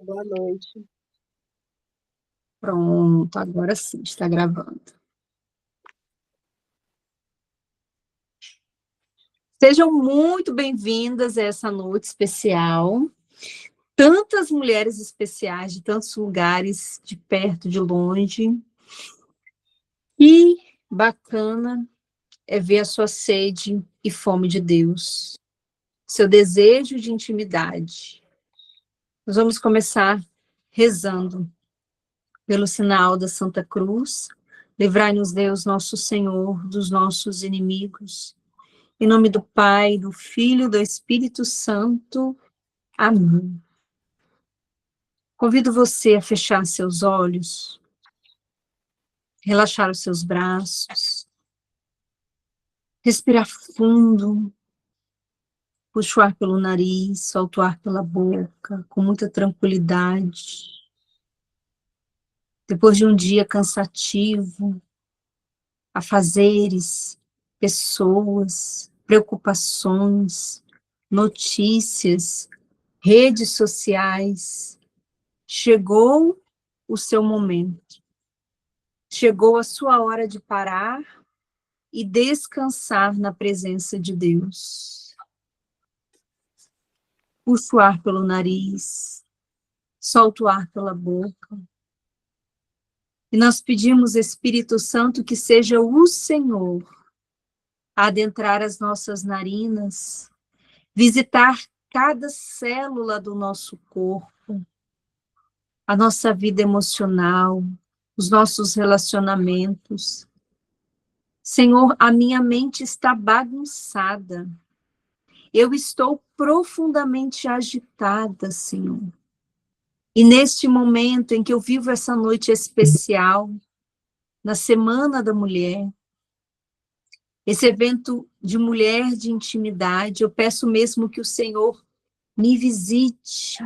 Boa noite. Pronto, agora sim, está gravando. Sejam muito bem-vindas a essa noite especial. Tantas mulheres especiais de tantos lugares, de perto, de longe. E bacana é ver a sua sede e fome de Deus, seu desejo de intimidade. Nós vamos começar rezando pelo sinal da Santa Cruz. Livrai-nos, Deus, nosso Senhor, dos nossos inimigos. Em nome do Pai, do Filho e do Espírito Santo. Amém. Convido você a fechar seus olhos, relaxar os seus braços, respirar fundo, puxa o ar pelo nariz, solta o ar pela boca, com muita tranquilidade. Depois de um dia cansativo, afazeres, pessoas, preocupações, notícias, redes sociais, chegou o seu momento. Chegou a sua hora de parar e descansar na presença de Deus. Puxa o ar pelo nariz, solta o ar pela boca. E nós pedimos, Espírito Santo, que seja o Senhor a adentrar as nossas narinas, visitar cada célula do nosso corpo, a nossa vida emocional, os nossos relacionamentos. Senhor, a minha mente está bagunçada. Eu estou profundamente agitada, Senhor. E neste momento em que eu vivo essa noite especial, na Semana da Mulher, esse evento de mulher de intimidade, eu peço mesmo que o Senhor me visite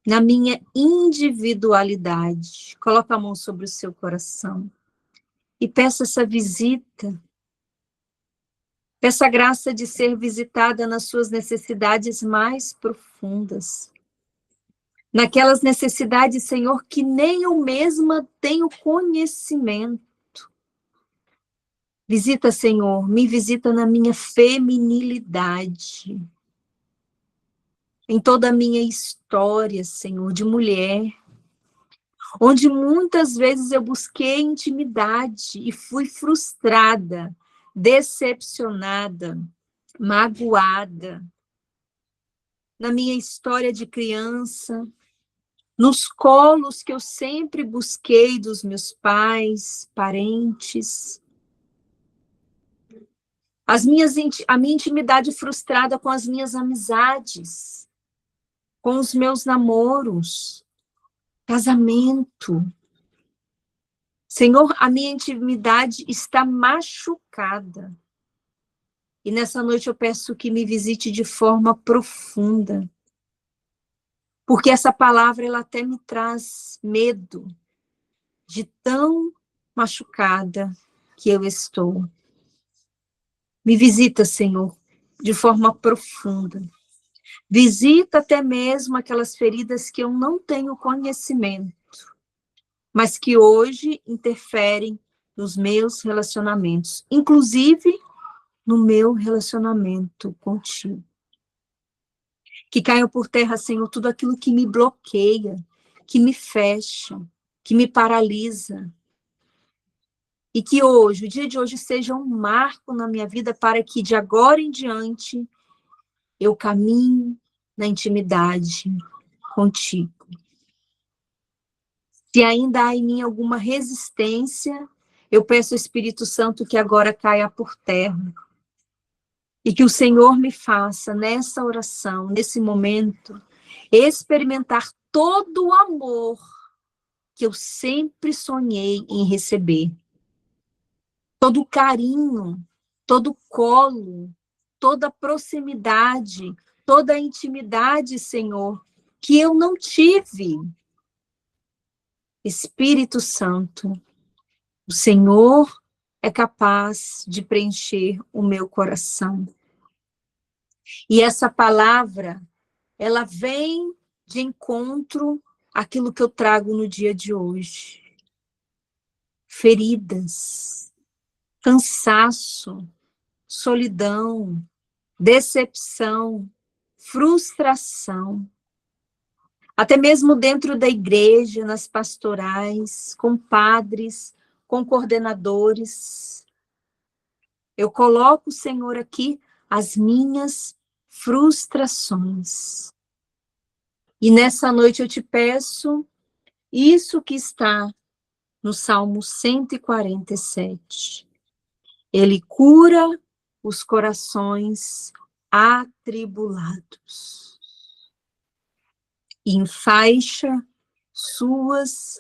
na minha individualidade. Coloca a mão sobre o seu coração e peça essa visita. Peça a graça de ser visitada nas suas necessidades mais profundas. Naquelas necessidades, Senhor, que nem eu mesma tenho conhecimento. Visita, Senhor, me visita na minha feminilidade. Em toda a minha história, Senhor, de mulher, onde muitas vezes eu busquei intimidade e fui frustrada, decepcionada, magoada. Na minha história de criança, nos colos que eu sempre busquei dos meus pais, parentes, a minha intimidade frustrada com as minhas amizades, com os meus namoros, casamento. Senhor, a minha intimidade está machucada. E nessa noite eu peço que me visite de forma profunda. Porque essa palavra, ela até me traz medo de tão machucada que eu estou. Me visita, Senhor, de forma profunda. Visita até mesmo aquelas feridas que eu não tenho conhecimento, mas que hoje interferem nos meus relacionamentos, inclusive no meu relacionamento contigo. Que caia por terra, Senhor, tudo aquilo que me bloqueia, que me fecha, que me paralisa. E que hoje, o dia de hoje, seja um marco na minha vida para que, de agora em diante, eu caminhe na intimidade contigo. Se ainda há em mim alguma resistência, eu peço ao Espírito Santo que agora caia por terra. E que o Senhor me faça, nessa oração, nesse momento, experimentar todo o amor que eu sempre sonhei em receber. Todo o carinho, todo o colo, toda a proximidade, toda a intimidade, Senhor, que eu não tive. Espírito Santo, o Senhor é capaz de preencher o meu coração. E essa palavra, ela vem de encontro àquilo que eu trago no dia de hoje. Feridas, cansaço, solidão, decepção, frustração. Até mesmo dentro da igreja, nas pastorais, com padres, com coordenadores. Eu coloco, Senhor, aqui as minhas frustrações. E nessa noite eu te peço isso que está no Salmo 147. Ele cura os corações atribulados e enfaixa suas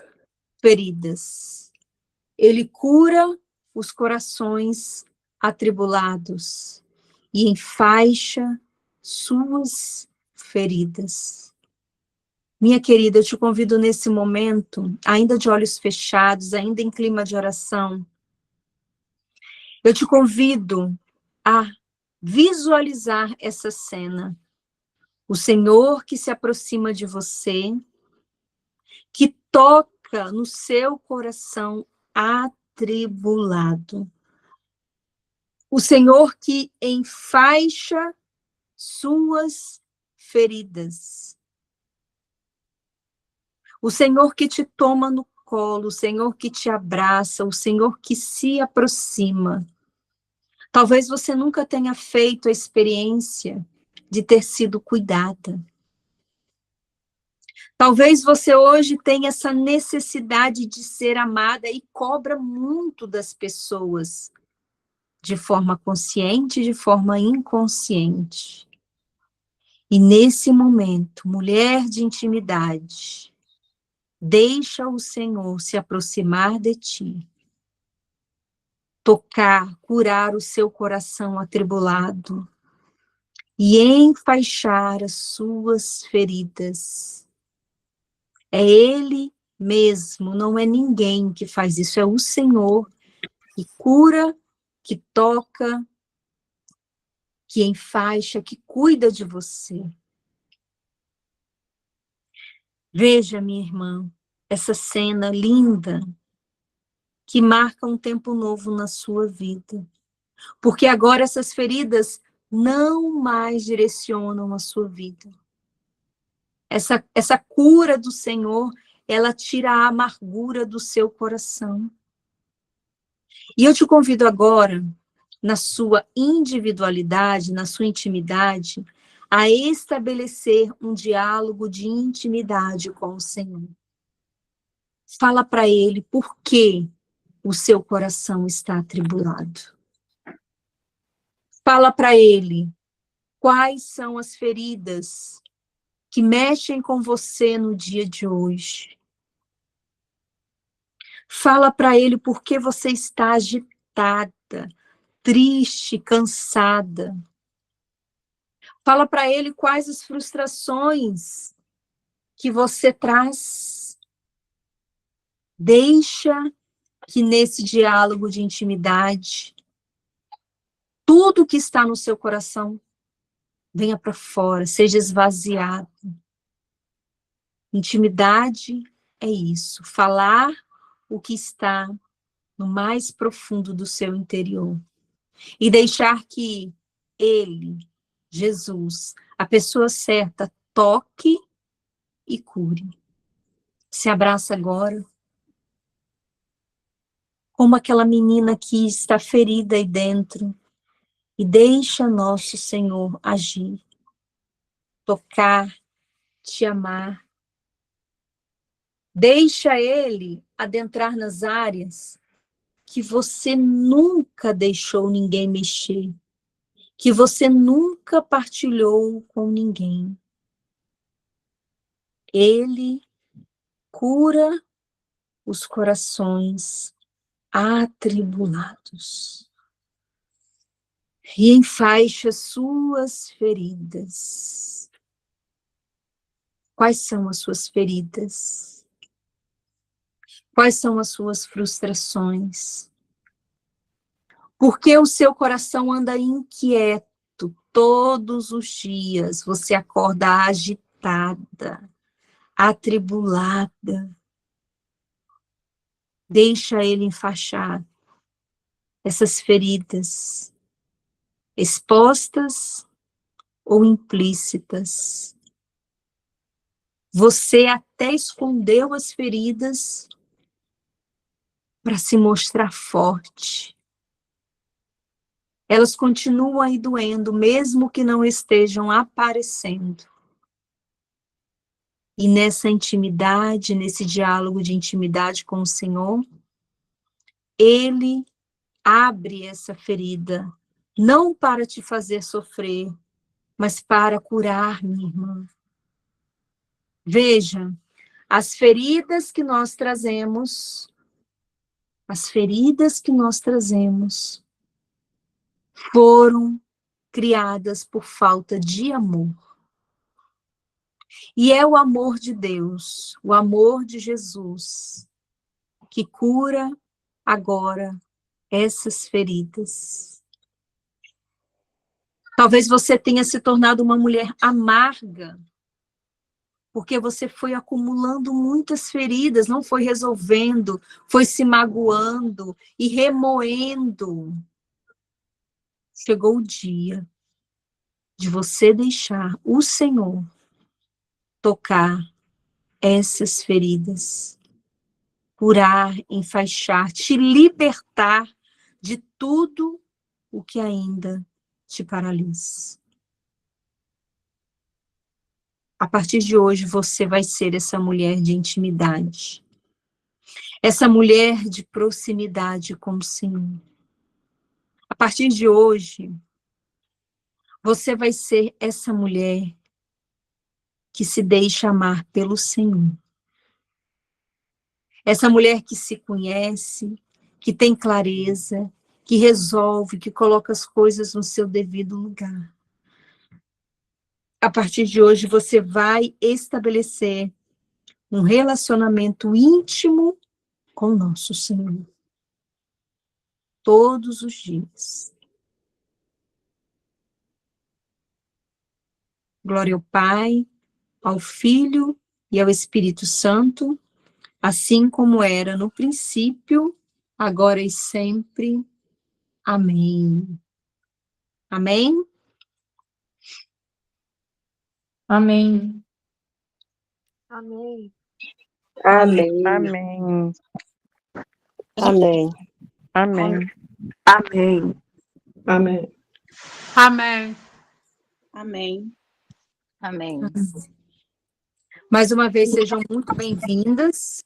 feridas. Ele cura os corações atribulados e enfaixa suas feridas. Minha querida, eu te convido nesse momento, ainda de olhos fechados, ainda em clima de oração, eu te convido a visualizar essa cena. O Senhor que se aproxima de você, que toca no seu coração atribulado. O Senhor que enfaixa suas feridas. O Senhor que te toma no colo, o Senhor que te abraça, o Senhor que se aproxima. Talvez você nunca tenha feito a experiência de ter sido cuidada. Talvez você hoje tenha essa necessidade de ser amada e cobra muito das pessoas, de forma consciente e de forma inconsciente. E nesse momento, mulher de intimidade, deixa o Senhor se aproximar de ti, tocar, curar o seu coração atribulado e enfaixar as suas feridas. É Ele mesmo, não é ninguém que faz isso, é o Senhor que cura, que toca, que enfaixa, que cuida de você. Veja, minha irmã, essa cena linda que marca um tempo novo na sua vida. Porque agora essas feridas não mais direcionam a sua vida. Essa cura do Senhor, ela tira a amargura do seu coração. E eu te convido agora, na sua individualidade, na sua intimidade, a estabelecer um diálogo de intimidade com o Senhor. Fala para Ele por que o seu coração está atribulado. Fala para Ele quais são as feridas que mexem com você no dia de hoje. Fala para Ele por que você está agitada, triste, cansada. Fala para Ele quais as frustrações que você traz. Deixa que nesse diálogo de intimidade, tudo que está no seu coração venha para fora, seja esvaziado. Intimidade é isso, falar o que está no mais profundo do seu interior. E deixar que Ele, Jesus, a pessoa certa, toque e cure. Se abraça agora, como aquela menina que está ferida aí dentro, e deixa nosso Senhor agir, tocar, te amar. Deixa Ele adentrar nas áreas que você nunca deixou ninguém mexer, que você nunca partilhou com ninguém. Ele cura os corações atribulados e enfaixa suas feridas. Quais são as suas feridas? Quais são as suas frustrações? Por que o seu coração anda inquieto todos os dias? Você acorda agitada, atribulada. Deixa ele enfaixar essas feridas, expostas ou implícitas. Você até escondeu as feridas para se mostrar forte. Elas continuam aí doendo, mesmo que não estejam aparecendo. E nessa intimidade, nesse diálogo de intimidade com o Senhor, Ele abre essa ferida, não para te fazer sofrer, mas para curar, minha irmã. Veja, as feridas que nós trazemos, foram criadas por falta de amor. E é o amor de Deus, o amor de Jesus, que cura agora essas feridas. Talvez você tenha se tornado uma mulher amarga, porque você foi acumulando muitas feridas, não foi resolvendo, foi se magoando e remoendo. Chegou o dia de você deixar o Senhor tocar essas feridas, curar, enfaixar, te libertar de tudo o que ainda te paralisa. A partir de hoje, você vai ser essa mulher de intimidade, essa mulher de proximidade com o Senhor. A partir de hoje, você vai ser essa mulher que se deixa amar pelo Senhor. Essa mulher que se conhece, que tem clareza, que resolve, que coloca as coisas no seu devido lugar. A partir de hoje, você vai estabelecer um relacionamento íntimo com o nosso Senhor. Todos os dias. Glória ao Pai, ao Filho e ao Espírito Santo, assim como era no princípio, agora e sempre. Amém. Amém? Amém. Amém. Amém. Amém. Amém. Amém. Amém. Amém. Amém. Amém. Amém. Mais uma vez, sejam muito bem-vindas.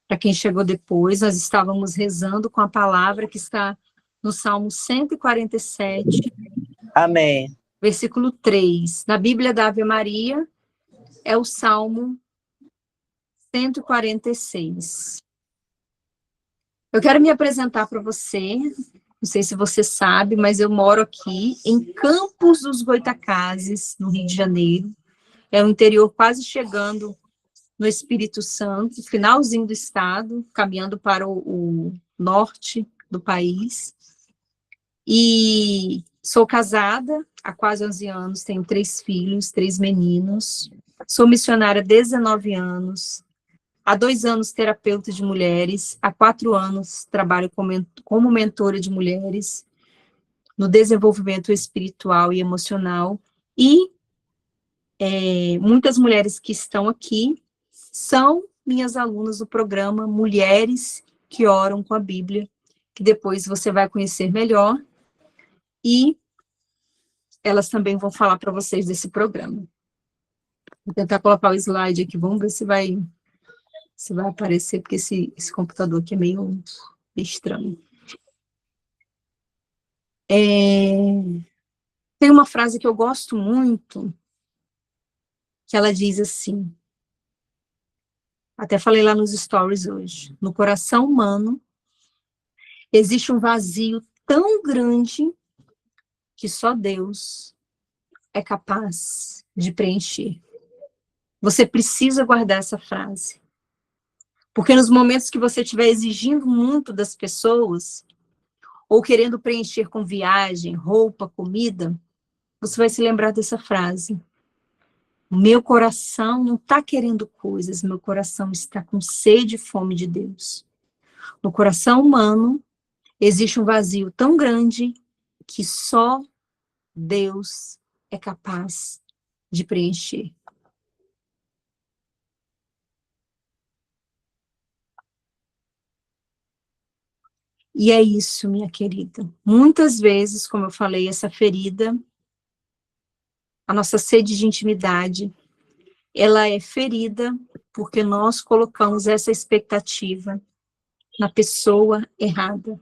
Para quem chegou depois, nós estávamos rezando com a palavra que está no Salmo 147. Amém. Versículo 3. Na Bíblia da Ave Maria, é o Salmo 146. Eu quero me apresentar para você, não sei se você sabe, mas eu moro aqui em Campos dos Goytacazes, no Rio de Janeiro. É o interior quase chegando no Espírito Santo, finalzinho do estado, caminhando para o norte do país. E sou casada há quase 11 anos, tenho 3 filhos, 3 meninos. Sou missionária há 19 anos. Há 2 anos, terapeuta de mulheres. Há 4 anos, trabalho como mentora de mulheres no desenvolvimento espiritual e emocional. E muitas mulheres que estão aqui são minhas alunas do programa Mulheres que Oram com a Bíblia, que depois você vai conhecer melhor. E elas também vão falar para vocês desse programa. Vou tentar colocar o slide aqui, vamos ver se vai aparecer, porque esse computador aqui é meio estranho. Tem uma frase que eu gosto muito, que ela diz assim, até falei lá nos stories hoje: no coração humano existe um vazio tão grande que só Deus é capaz de preencher. Você precisa guardar essa frase. Porque nos momentos que você estiver exigindo muito das pessoas, ou querendo preencher com viagem, roupa, comida, você vai se lembrar dessa frase. Meu coração não está querendo coisas, meu coração está com sede e fome de Deus. No coração humano, existe um vazio tão grande que só Deus é capaz de preencher. E é isso, minha querida. Muitas vezes, como eu falei, essa ferida, a nossa sede de intimidade, ela é ferida porque nós colocamos essa expectativa na pessoa errada,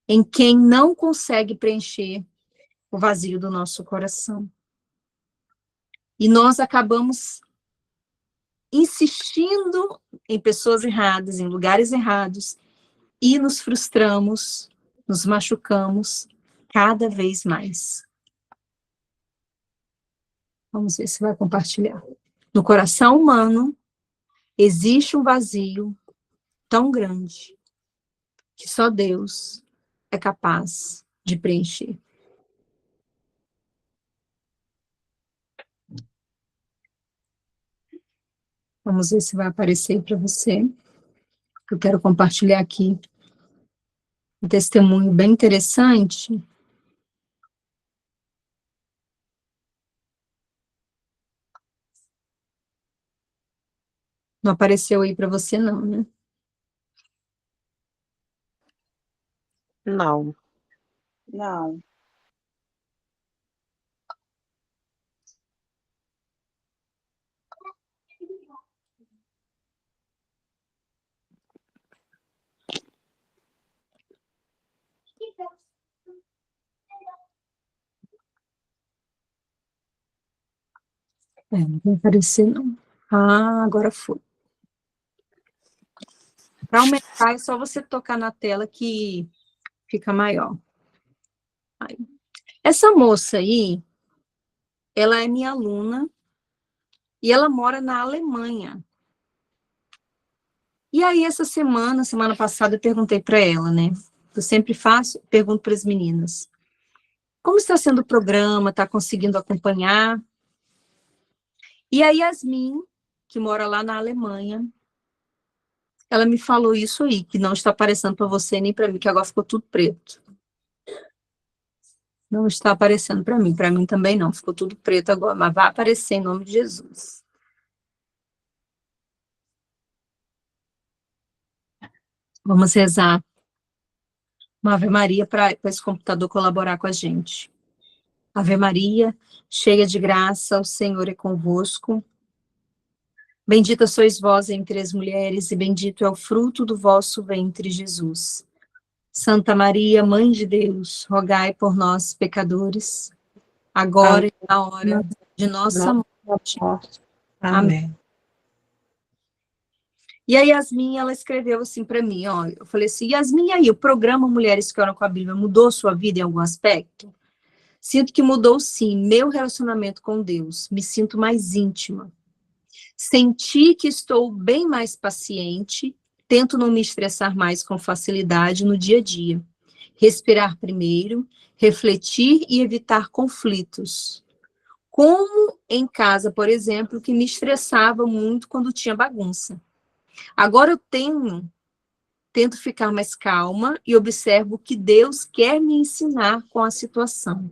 em quem não consegue preencher o vazio do nosso coração. E nós acabamos insistindo em pessoas erradas, em lugares errados, e nos frustramos, nos machucamos cada vez mais. Vamos ver se vai compartilhar. No coração humano, existe um vazio tão grande que só Deus é capaz de preencher. Vamos ver se vai aparecer para você. Eu quero compartilhar aqui um testemunho bem interessante. Não apareceu aí para você não, né? Não. Não. Não vai aparecer não. Ah, agora foi. Para aumentar, é só você tocar na tela que fica maior. Aí. Essa moça aí, ela é minha aluna e ela mora na Alemanha. E aí, essa semana passada, eu perguntei para ela, né? Eu sempre pergunto para as meninas. Como está sendo o programa? Está conseguindo acompanhar? E a Yasmin, que mora lá na Alemanha, ela me falou isso aí, que não está aparecendo para você nem para mim, que agora ficou tudo preto. Não está aparecendo para mim também não, ficou tudo preto agora, mas vai aparecer em nome de Jesus. Vamos rezar uma Ave Maria para esse computador colaborar com a gente. Ave Maria, cheia de graça, o Senhor é convosco. Bendita sois vós entre as mulheres, e bendito é o fruto do vosso ventre, Jesus. Santa Maria, Mãe de Deus, rogai por nós, pecadores, agora e na hora de nossa morte. Amém. E a Yasmin, ela escreveu assim para mim, ó, eu falei assim, Yasmin, e aí, o programa Mulheres que Oram com a Bíblia mudou sua vida em algum aspecto? Sinto que mudou sim, meu relacionamento com Deus, me sinto mais íntima. Senti que estou bem mais paciente, tento não me estressar mais com facilidade no dia a dia. Respirar primeiro, refletir e evitar conflitos. Como em casa, por exemplo, que me estressava muito quando tinha bagunça. Agora eu tento ficar mais calma e observo o que Deus quer me ensinar com a situação.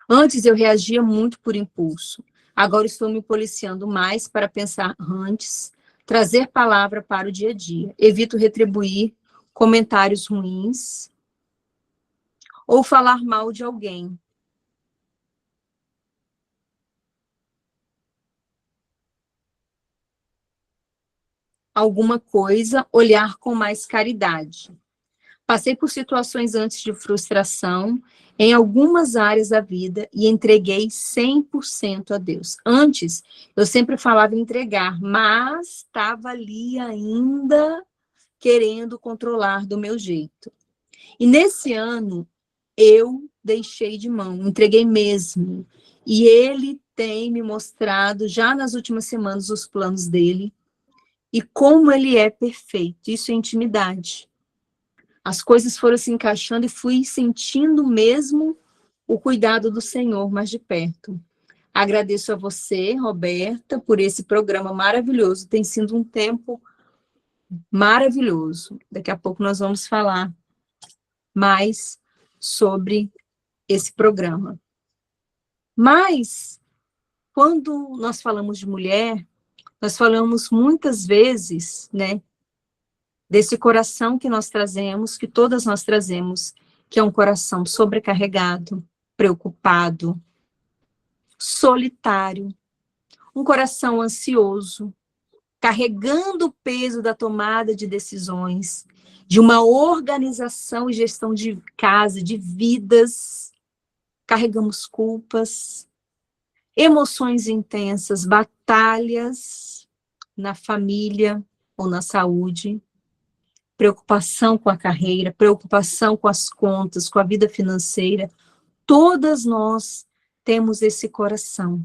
Antes eu reagia muito por impulso. Agora estou me policiando mais para pensar antes, trazer palavra para o dia a dia. Evito retribuir comentários ruins ou falar mal de alguém. Alguma coisa, olhar com mais caridade. Passei por situações antes de frustração em algumas áreas da vida e entreguei 100% a Deus. Antes, eu sempre falava em entregar, mas estava ali ainda querendo controlar do meu jeito. E nesse ano, eu deixei de mão, entreguei mesmo. E ele tem me mostrado, já nas últimas semanas, os planos dele e como ele é perfeito. Isso é intimidade. As coisas foram se encaixando e fui sentindo mesmo o cuidado do Senhor mais de perto. Agradeço a você, Roberta, por esse programa maravilhoso. Tem sido um tempo maravilhoso. Daqui a pouco nós vamos falar mais sobre esse programa. Mas, quando nós falamos de mulher, nós falamos muitas vezes, né, desse coração que nós trazemos, que todas nós trazemos, que é um coração sobrecarregado, preocupado, solitário, um coração ansioso, carregando o peso da tomada de decisões, de uma organização e gestão de casa, de vidas, carregamos culpas, emoções intensas, batalhas na família ou na saúde, preocupação com a carreira, preocupação com as contas, com a vida financeira. Todas nós temos esse coração.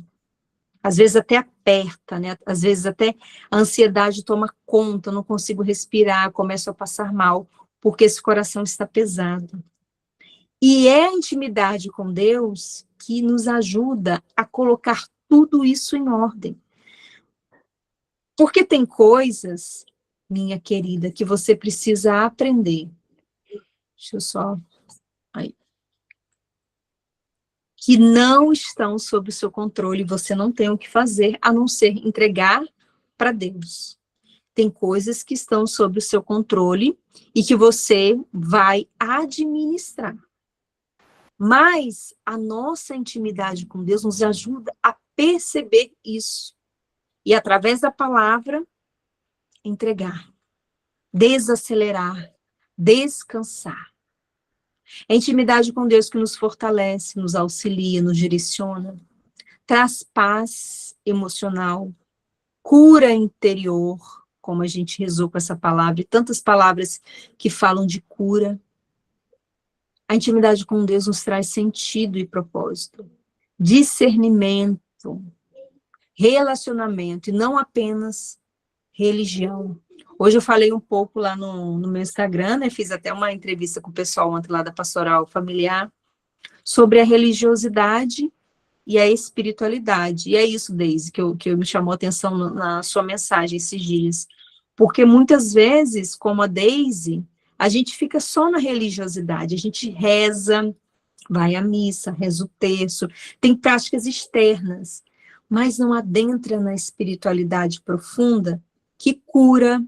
Às vezes até aperta, né? Às vezes até a ansiedade toma conta, não consigo respirar, começo a passar mal, porque esse coração está pesado. E é a intimidade com Deus que nos ajuda a colocar tudo isso em ordem. Porque tem coisas, minha querida, que você precisa aprender. Deixa eu só... Aí. Que não estão sob o seu controle, você não tem o que fazer, a não ser entregar para Deus. Tem coisas que estão sob o seu controle e que você vai administrar. Mas a nossa intimidade com Deus nos ajuda a perceber isso. E através da palavra, entregar, desacelerar, descansar. É a intimidade com Deus que nos fortalece, nos auxilia, nos direciona, traz paz emocional, cura interior, como a gente rezou com essa palavra, e tantas palavras que falam de cura. A intimidade com Deus nos traz sentido e propósito, discernimento, relacionamento, e não apenas religião. Hoje eu falei um pouco lá no meu Instagram, né, fiz até uma entrevista com o pessoal ontem lá da Pastoral Familiar, sobre a religiosidade e a espiritualidade. E é isso, Deise, que me chamou a atenção na sua mensagem esses dias. Porque muitas vezes, como a Deise, a gente fica só na religiosidade, a gente reza, vai à missa, reza o terço, tem práticas externas, mas não adentra na espiritualidade profunda que cura,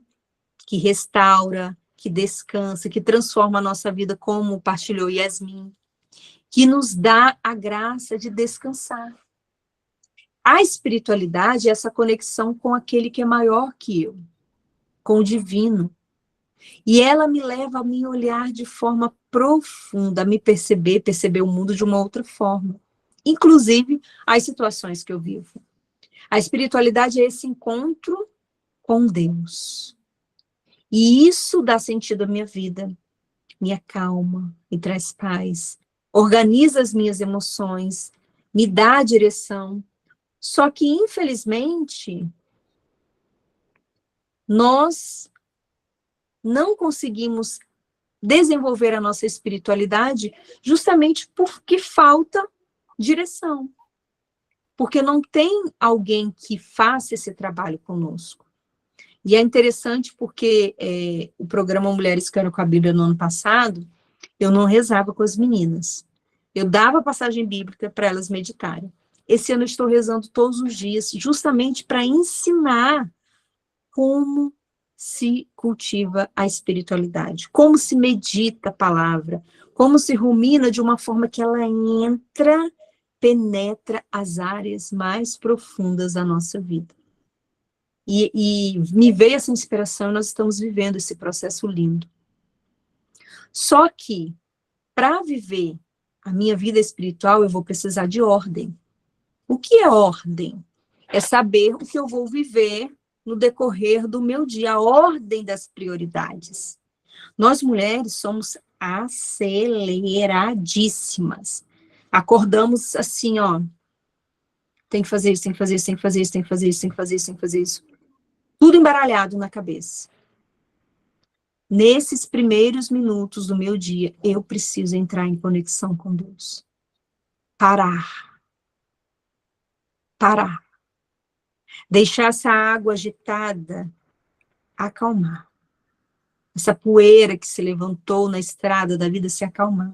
que restaura, que descansa, que transforma a nossa vida, como partilhou Yasmin, que nos dá a graça de descansar. A espiritualidade é essa conexão com aquele que é maior que eu, com o divino. E ela me leva a me olhar de forma profunda, a me perceber o mundo de uma outra forma. Inclusive, as situações que eu vivo. A espiritualidade é esse encontro com Deus. E isso dá sentido à minha vida, me acalma, me traz paz, organiza as minhas emoções, me dá a direção. Só que, infelizmente, nós não conseguimos desenvolver a nossa espiritualidade justamente porque falta direção. Porque não tem alguém que faça esse trabalho conosco. E é interessante porque o programa Mulheres que Eram com a Bíblia no ano passado, eu não rezava com as meninas. Eu dava passagem bíblica para elas meditarem. Esse ano eu estou rezando todos os dias, justamente para ensinar como se cultiva a espiritualidade, como se medita a palavra, como se rumina de uma forma que ela entra, penetra as áreas mais profundas da nossa vida. E me veio essa inspiração, e nós estamos vivendo esse processo lindo. Só que, para viver a minha vida espiritual, eu vou precisar de ordem. O que é ordem? É saber o que eu vou viver no decorrer do meu dia, a ordem das prioridades. Nós, mulheres, somos aceleradíssimas. Acordamos assim, ó, tem que fazer isso, tem que fazer isso, tem que fazer isso, tem que fazer isso, tem que fazer isso, tem que fazer isso. Tudo embaralhado na cabeça. Nesses primeiros minutos do meu dia, eu preciso entrar em conexão com Deus. Parar. parar. Deixar essa água agitada acalmar. Essa poeira que se levantou na estrada da vida se acalmar.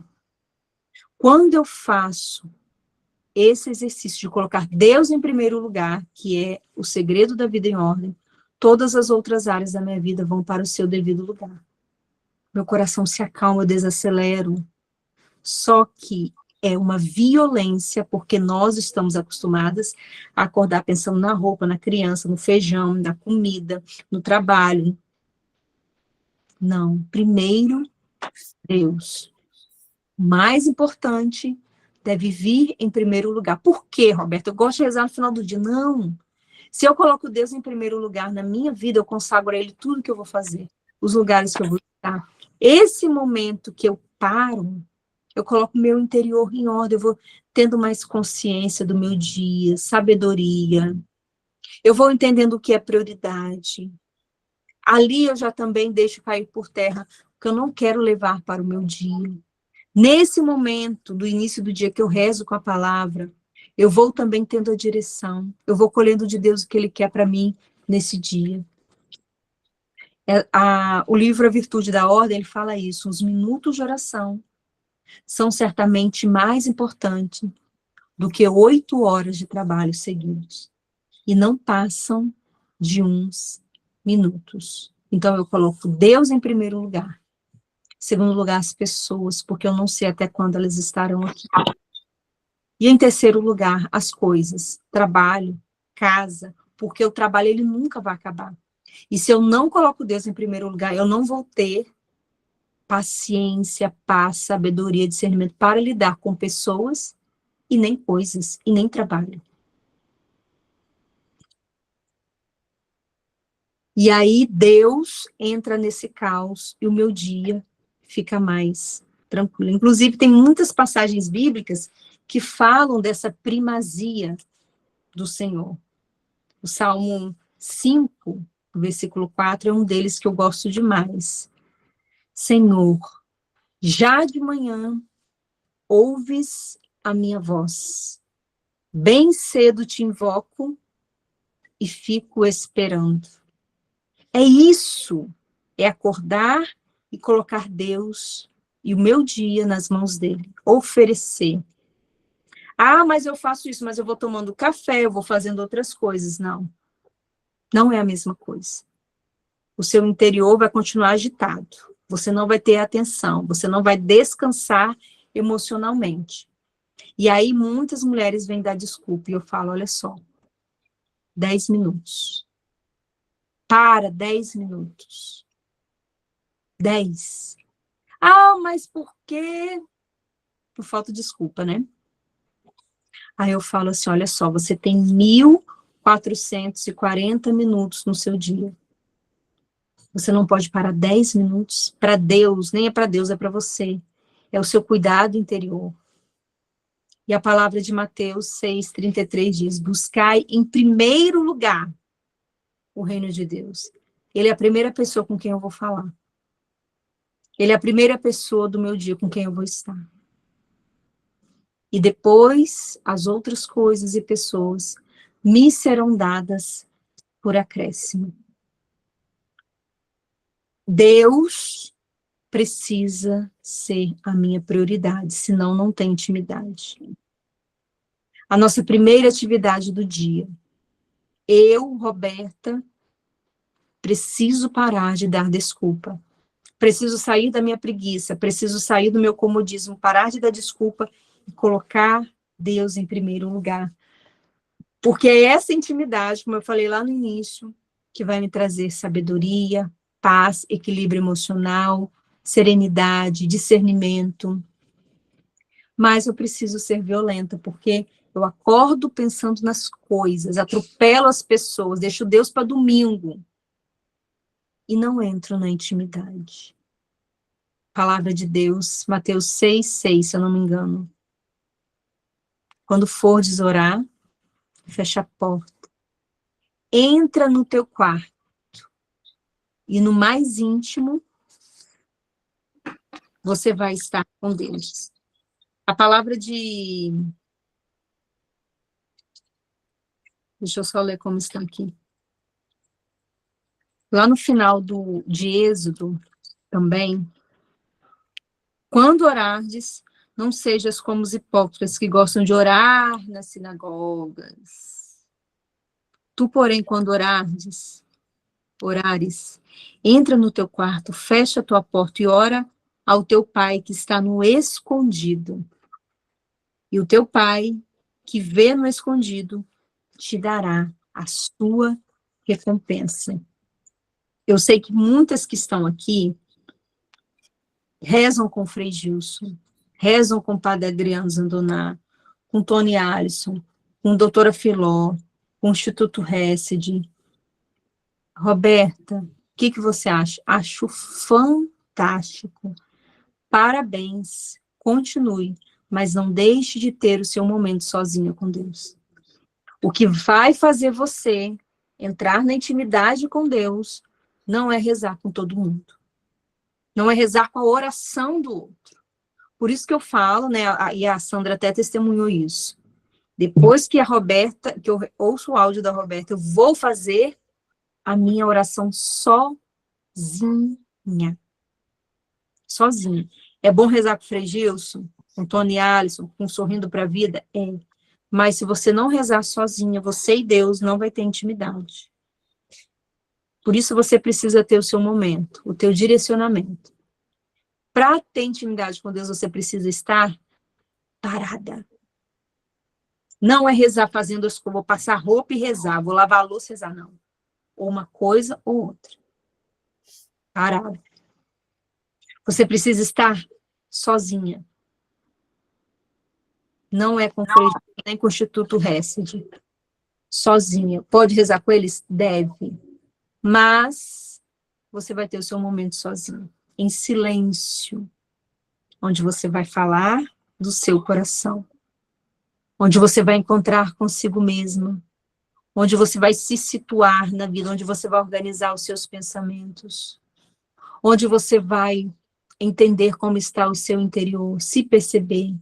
Quando eu faço esse exercício de colocar Deus em primeiro lugar, que é o segredo da vida em ordem, todas as outras áreas da minha vida vão para o seu devido lugar. Meu coração se acalma, eu desacelero. Só que é uma violência, porque nós estamos acostumadas a acordar pensando na roupa, na criança, no feijão, na comida, no trabalho. Não, primeiro Deus. Mais importante deve vir em primeiro lugar. Por quê, Roberto? Eu gosto de rezar no final do dia. Não. Se eu coloco Deus em primeiro lugar na minha vida, eu consagro a Ele tudo que eu vou fazer, os lugares que eu vou estar. Esse momento que eu paro, eu coloco o meu interior em ordem, eu vou tendo mais consciência do meu dia, sabedoria. Eu vou entendendo o que é prioridade. Ali eu já também deixo cair por terra o que eu não quero levar para o meu dia. Nesse momento do início do dia que eu rezo com a palavra, eu vou também tendo a direção, eu vou colhendo de Deus o que Ele quer para mim nesse dia. O livro A Virtude da Ordem, ele fala isso, os minutos de oração são certamente mais importantes do que 8 horas de trabalho seguidos, e não passam de uns minutos. Então eu coloco Deus em primeiro lugar. Segundo lugar, as pessoas, porque eu não sei até quando elas estarão aqui. E em terceiro lugar, as coisas, trabalho, casa, porque o trabalho ele nunca vai acabar. E se eu não coloco Deus em primeiro lugar, eu não vou ter paciência, paz, sabedoria, discernimento para lidar com pessoas e nem coisas, e nem trabalho. E aí Deus entra nesse caos e o meu dia fica mais tranquilo. Inclusive, tem muitas passagens bíblicas que falam dessa primazia do Senhor. O Salmo 5, versículo 4, é um deles que eu gosto demais. Senhor, já de manhã ouves a minha voz. Bem cedo te invoco e fico esperando. É isso, é acordar e colocar Deus e o meu dia nas mãos dele, oferecer. Ah, mas eu faço isso, mas eu vou tomando café, eu vou fazendo outras coisas. Não, não é a mesma coisa. O seu interior vai continuar agitado, você não vai ter atenção, você não vai descansar emocionalmente. E aí muitas mulheres vêm dar desculpa, e eu falo, olha só, 10 minutos. Para 10 minutos. 10. Ah, mas por quê? Por falta de desculpa, né? Aí eu falo assim, olha só, você tem 1.440 minutos no seu dia. Você não pode parar 10 minutos para Deus, nem é para Deus, é para você. É o seu cuidado interior. E a palavra de Mateus 6,33 diz, buscai em primeiro lugar o reino de Deus. Ele é a primeira pessoa com quem eu vou falar. Ele é a primeira pessoa do meu dia com quem eu vou estar. E depois, as outras coisas e pessoas me serão dadas por acréscimo. Deus precisa ser a minha prioridade, senão não tem intimidade. A nossa primeira atividade do dia. Eu, Roberta, preciso parar de dar desculpa. Preciso sair da minha preguiça, preciso sair do meu comodismo, parar de dar desculpa e colocar Deus em primeiro lugar. Porque é essa intimidade, como eu falei lá no início, que vai me trazer sabedoria, paz, equilíbrio emocional, serenidade, discernimento. Mas eu preciso ser violenta, porque eu acordo pensando nas coisas, atropelo as pessoas, deixo Deus para domingo e não entro na intimidade. Palavra de Deus, Mateus 6,6, se eu não me engano. Quando fordes orar, fecha a porta. Entra no teu quarto. E no mais íntimo, você vai estar com Deus. A palavra de Deixa eu só ler como está aqui. Lá no final de Êxodo, também, quando orardes, não sejas como os hipócritas que gostam de orar nas sinagogas. Tu, porém, quando orares, entra no teu quarto, fecha a tua porta e ora ao teu pai que está no escondido. E o teu pai, que vê no escondido, te dará a sua recompensa. Eu sei que muitas que estão aqui rezam com o Frei Gilson, rezam com o Padre Adriano Zandoná, com Tony Alisson, com Doutora Filó, com o Instituto Hesed. Roberta, o que você acha? Acho fantástico. Parabéns. Continue, mas não deixe de ter o seu momento sozinha com Deus. O que vai fazer você entrar na intimidade com Deus não é rezar com todo mundo. Não é rezar com a oração do outro. Por isso que eu falo, né, e a Sandra até testemunhou isso. Depois que eu ouço o áudio da Roberta, eu vou fazer a minha oração sozinha. Sozinha. É bom rezar com o Frei Gilson, com Tony Alisson, com Sorrindo para a Vida? É. Mas se você não rezar sozinha, você e Deus não vai ter intimidade. Por isso você precisa ter o seu momento, o teu direcionamento. Para ter intimidade com Deus, você precisa estar parada. Não é rezar fazendo as coisas, vou passar roupa e rezar, vou lavar a louça e rezar, não. Ou uma coisa ou outra. Parada. Você precisa estar sozinha. Não é com Frei Gilson, nem com o Instituto Hesed. Sozinha. Pode rezar com eles? Deve. Mas você vai ter o seu momento sozinho. Em silêncio. Onde você vai falar do seu coração. Onde você vai encontrar consigo mesma. Onde você vai se situar na vida. Onde você vai organizar os seus pensamentos. Onde você vai entender como está o seu interior. Se perceber.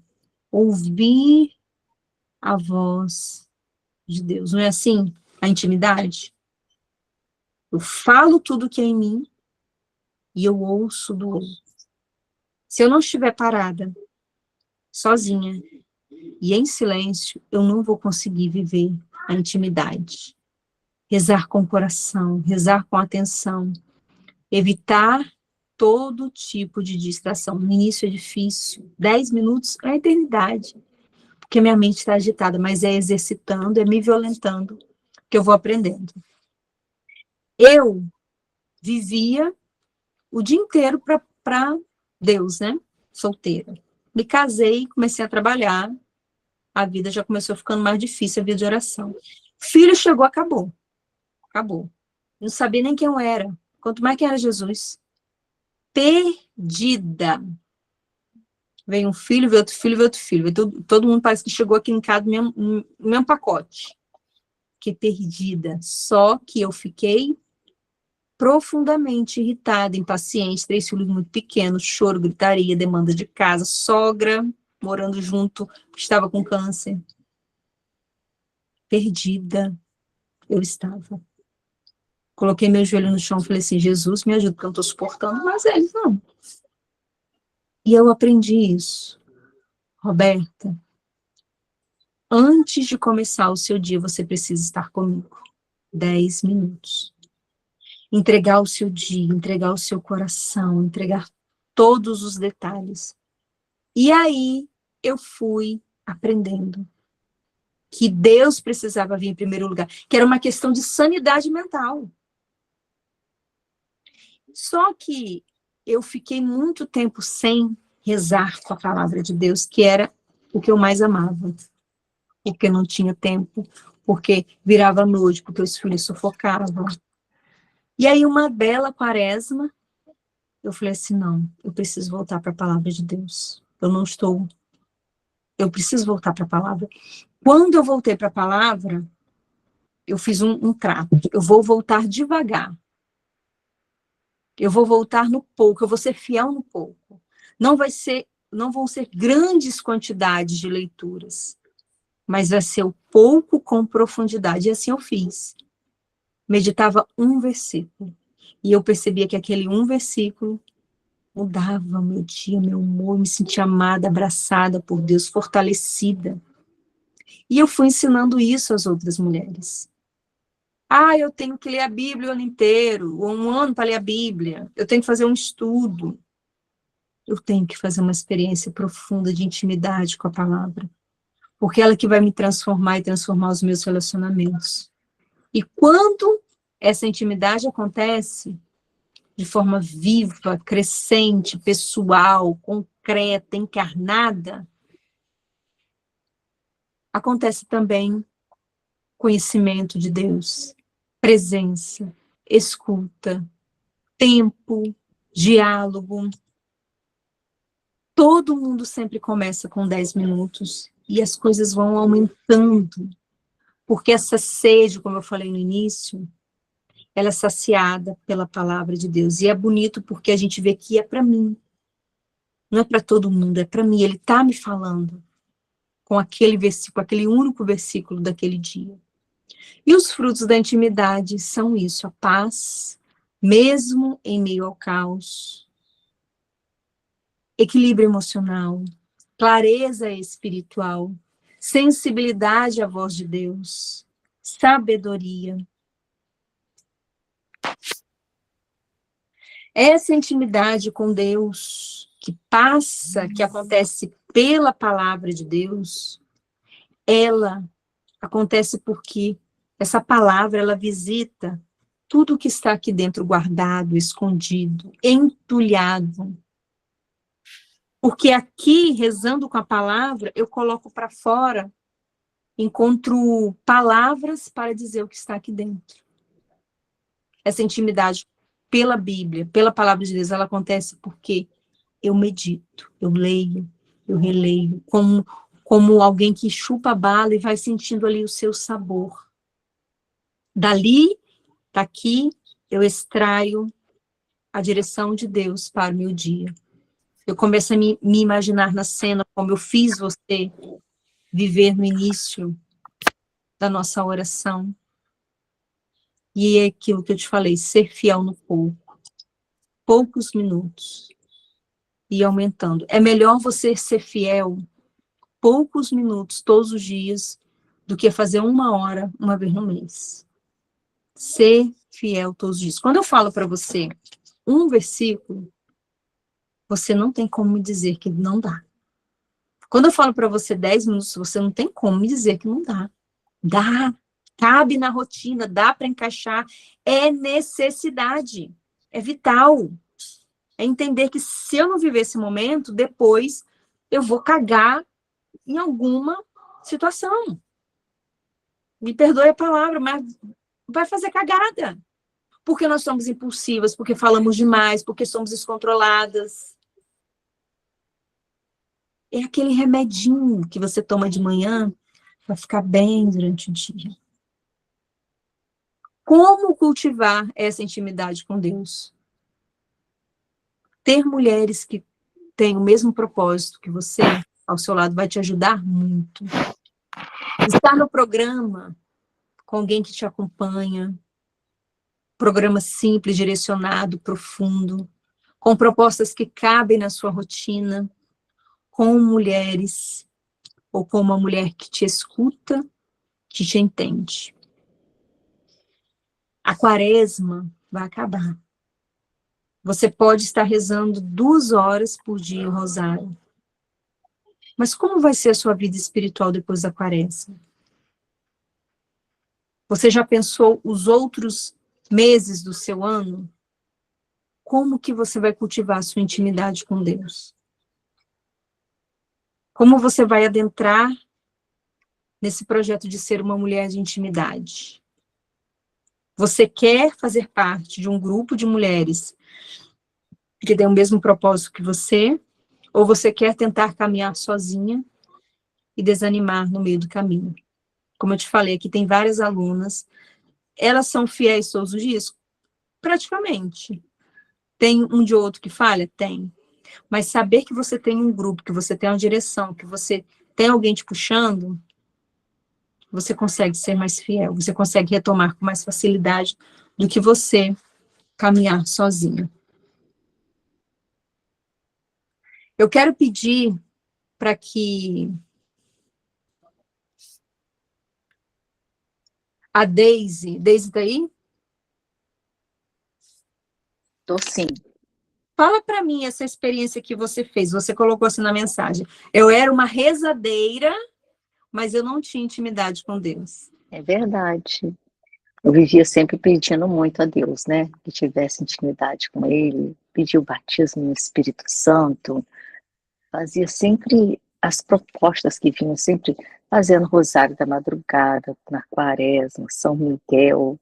Ouvir a voz de Deus. Não é assim a intimidade? Eu falo tudo que é em mim e eu ouço do outro. Se eu não estiver parada, sozinha e em silêncio, eu não vou conseguir viver a intimidade. Rezar com o coração, rezar com atenção, evitar todo tipo de distração. No início é difícil, 10 minutos é a eternidade, porque minha mente está agitada, mas é exercitando, é me violentando, que eu vou aprendendo. Eu vivia o dia inteiro para Deus, né? Solteira. Me casei, comecei a trabalhar, a vida já começou ficando mais difícil, a vida de oração. Filho chegou, acabou. Acabou. Não sabia nem quem eu era. Quanto mais quem era Jesus. Perdida. Veio um filho, veio outro filho, veio outro filho. Veio todo mundo parece que chegou aqui em casa no mesmo pacote. Fiquei perdida. Só que eu fiquei profundamente irritada, impaciente, 3 filhos muito pequenos, choro, gritaria, demanda de casa, sogra morando junto, estava com câncer. Perdida eu estava. Coloquei meu joelho no chão e falei assim, Jesus, me ajuda, porque eu não estou suportando mais eles, não. E eu aprendi isso. Roberta, antes de começar o seu dia, você precisa estar comigo. 10 minutos. Entregar o seu dia, entregar o seu coração, entregar todos os detalhes. E aí, eu fui aprendendo que Deus precisava vir em primeiro lugar, que era uma questão de sanidade mental. Só que eu fiquei muito tempo sem rezar com a palavra de Deus, que era o que eu mais amava. Porque não tinha tempo, porque virava noite, porque os filhos sufocavam. E aí, uma bela quaresma, eu falei assim, não, eu preciso voltar para a palavra de Deus. Eu preciso voltar para a palavra. Quando eu voltei para a palavra, eu fiz um trato. Eu vou voltar devagar. Eu vou voltar no pouco, eu vou ser fiel no pouco. Não vão ser grandes quantidades de leituras. mas vai ser o pouco com profundidade. E assim eu fiz. Meditava um versículo. E eu percebia que aquele um versículo mudava meu dia, meu humor, me sentia amada, abraçada por Deus, fortalecida. E eu fui ensinando isso às outras mulheres. Ah, eu tenho que ler a Bíblia o ano inteiro, ou um ano para ler a Bíblia. Eu tenho que fazer um estudo. Eu tenho que fazer uma experiência profunda de intimidade com a palavra. Porque ela que vai me transformar e transformar os meus relacionamentos. E quando essa intimidade acontece de forma viva, crescente, pessoal, concreta, encarnada, acontece também conhecimento de Deus, presença, escuta, tempo, diálogo. Todo mundo sempre começa com 10 minutos e as coisas vão aumentando, porque essa sede, como eu falei no início, ela é saciada pela palavra de Deus. E é bonito porque a gente vê que é para mim. Não é para todo mundo, é para mim. Ele está me falando com aquele versículo, aquele único versículo daquele dia. E os frutos da intimidade são isso, a paz, mesmo em meio ao caos, equilíbrio emocional, clareza espiritual, sensibilidade à voz de Deus, sabedoria. Essa intimidade com Deus que passa, que acontece pela palavra de Deus, ela acontece porque essa palavra, ela visita tudo que está aqui dentro guardado, escondido, entulhado. Porque aqui, rezando com a palavra, eu coloco para fora, encontro palavras para dizer o que está aqui dentro. Essa intimidade pela Bíblia, pela palavra de Deus, ela acontece porque eu medito, eu leio, eu releio, como alguém que chupa a bala e vai sentindo ali o seu sabor. Dali, daqui, eu extraio a direção de Deus para o meu dia. Eu começo a me imaginar na cena, como eu fiz você viver no início da nossa oração. E é aquilo que eu te falei, ser fiel no pouco. Poucos minutos. E aumentando. É melhor você ser fiel poucos minutos todos os dias do que fazer 1 hora uma vez no mês. Ser fiel todos os dias. Quando eu falo para você um versículo, você não tem como me dizer que não dá. Quando eu falo para você 10 minutos, você não tem como me dizer que não dá. Dá, cabe na rotina, dá para encaixar. É necessidade, é vital. É entender que se eu não viver esse momento, depois eu vou cagar em alguma situação. Me perdoe a palavra, mas vai fazer cagada. Porque nós somos impulsivas, porque falamos demais, porque somos descontroladas. É aquele remedinho que você toma de manhã para ficar bem durante o dia. Como cultivar essa intimidade com Deus? Ter mulheres que têm o mesmo propósito que você ao seu lado vai te ajudar muito. Estar no programa com alguém que te acompanha, programa simples, direcionado, profundo, com propostas que cabem na sua rotina, com mulheres, ou com uma mulher que te escuta, que te entende. A quaresma vai acabar. Você pode estar rezando 2 horas por dia o rosário. Mas como vai ser a sua vida espiritual depois da quaresma? Você já pensou os outros meses do seu ano? Como que você vai cultivar a sua intimidade com Deus? Como você vai adentrar nesse projeto de ser uma mulher de intimidade? Você quer fazer parte de um grupo de mulheres que tem o mesmo propósito que você? Ou você quer tentar caminhar sozinha e desanimar no meio do caminho? Como eu te falei, aqui tem várias alunas. Elas são fiéis todos os dias? Praticamente. Tem um de outro que falha? Tem. Mas saber que você tem um grupo, que você tem uma direção, que você tem alguém te puxando, você consegue ser mais fiel, você consegue retomar com mais facilidade do que você caminhar sozinho. Eu quero pedir para que a Deise está aí? Tô sim. Fala para mim essa experiência que você fez. Você colocou assim na mensagem. Eu era uma rezadeira, mas eu não tinha intimidade com Deus. É verdade. Eu vivia sempre pedindo muito a Deus, né? Que tivesse intimidade com Ele, pedia o batismo no Espírito Santo, fazia sempre as propostas que vinham, sempre fazendo Rosário da Madrugada, na Quaresma, São Miguel,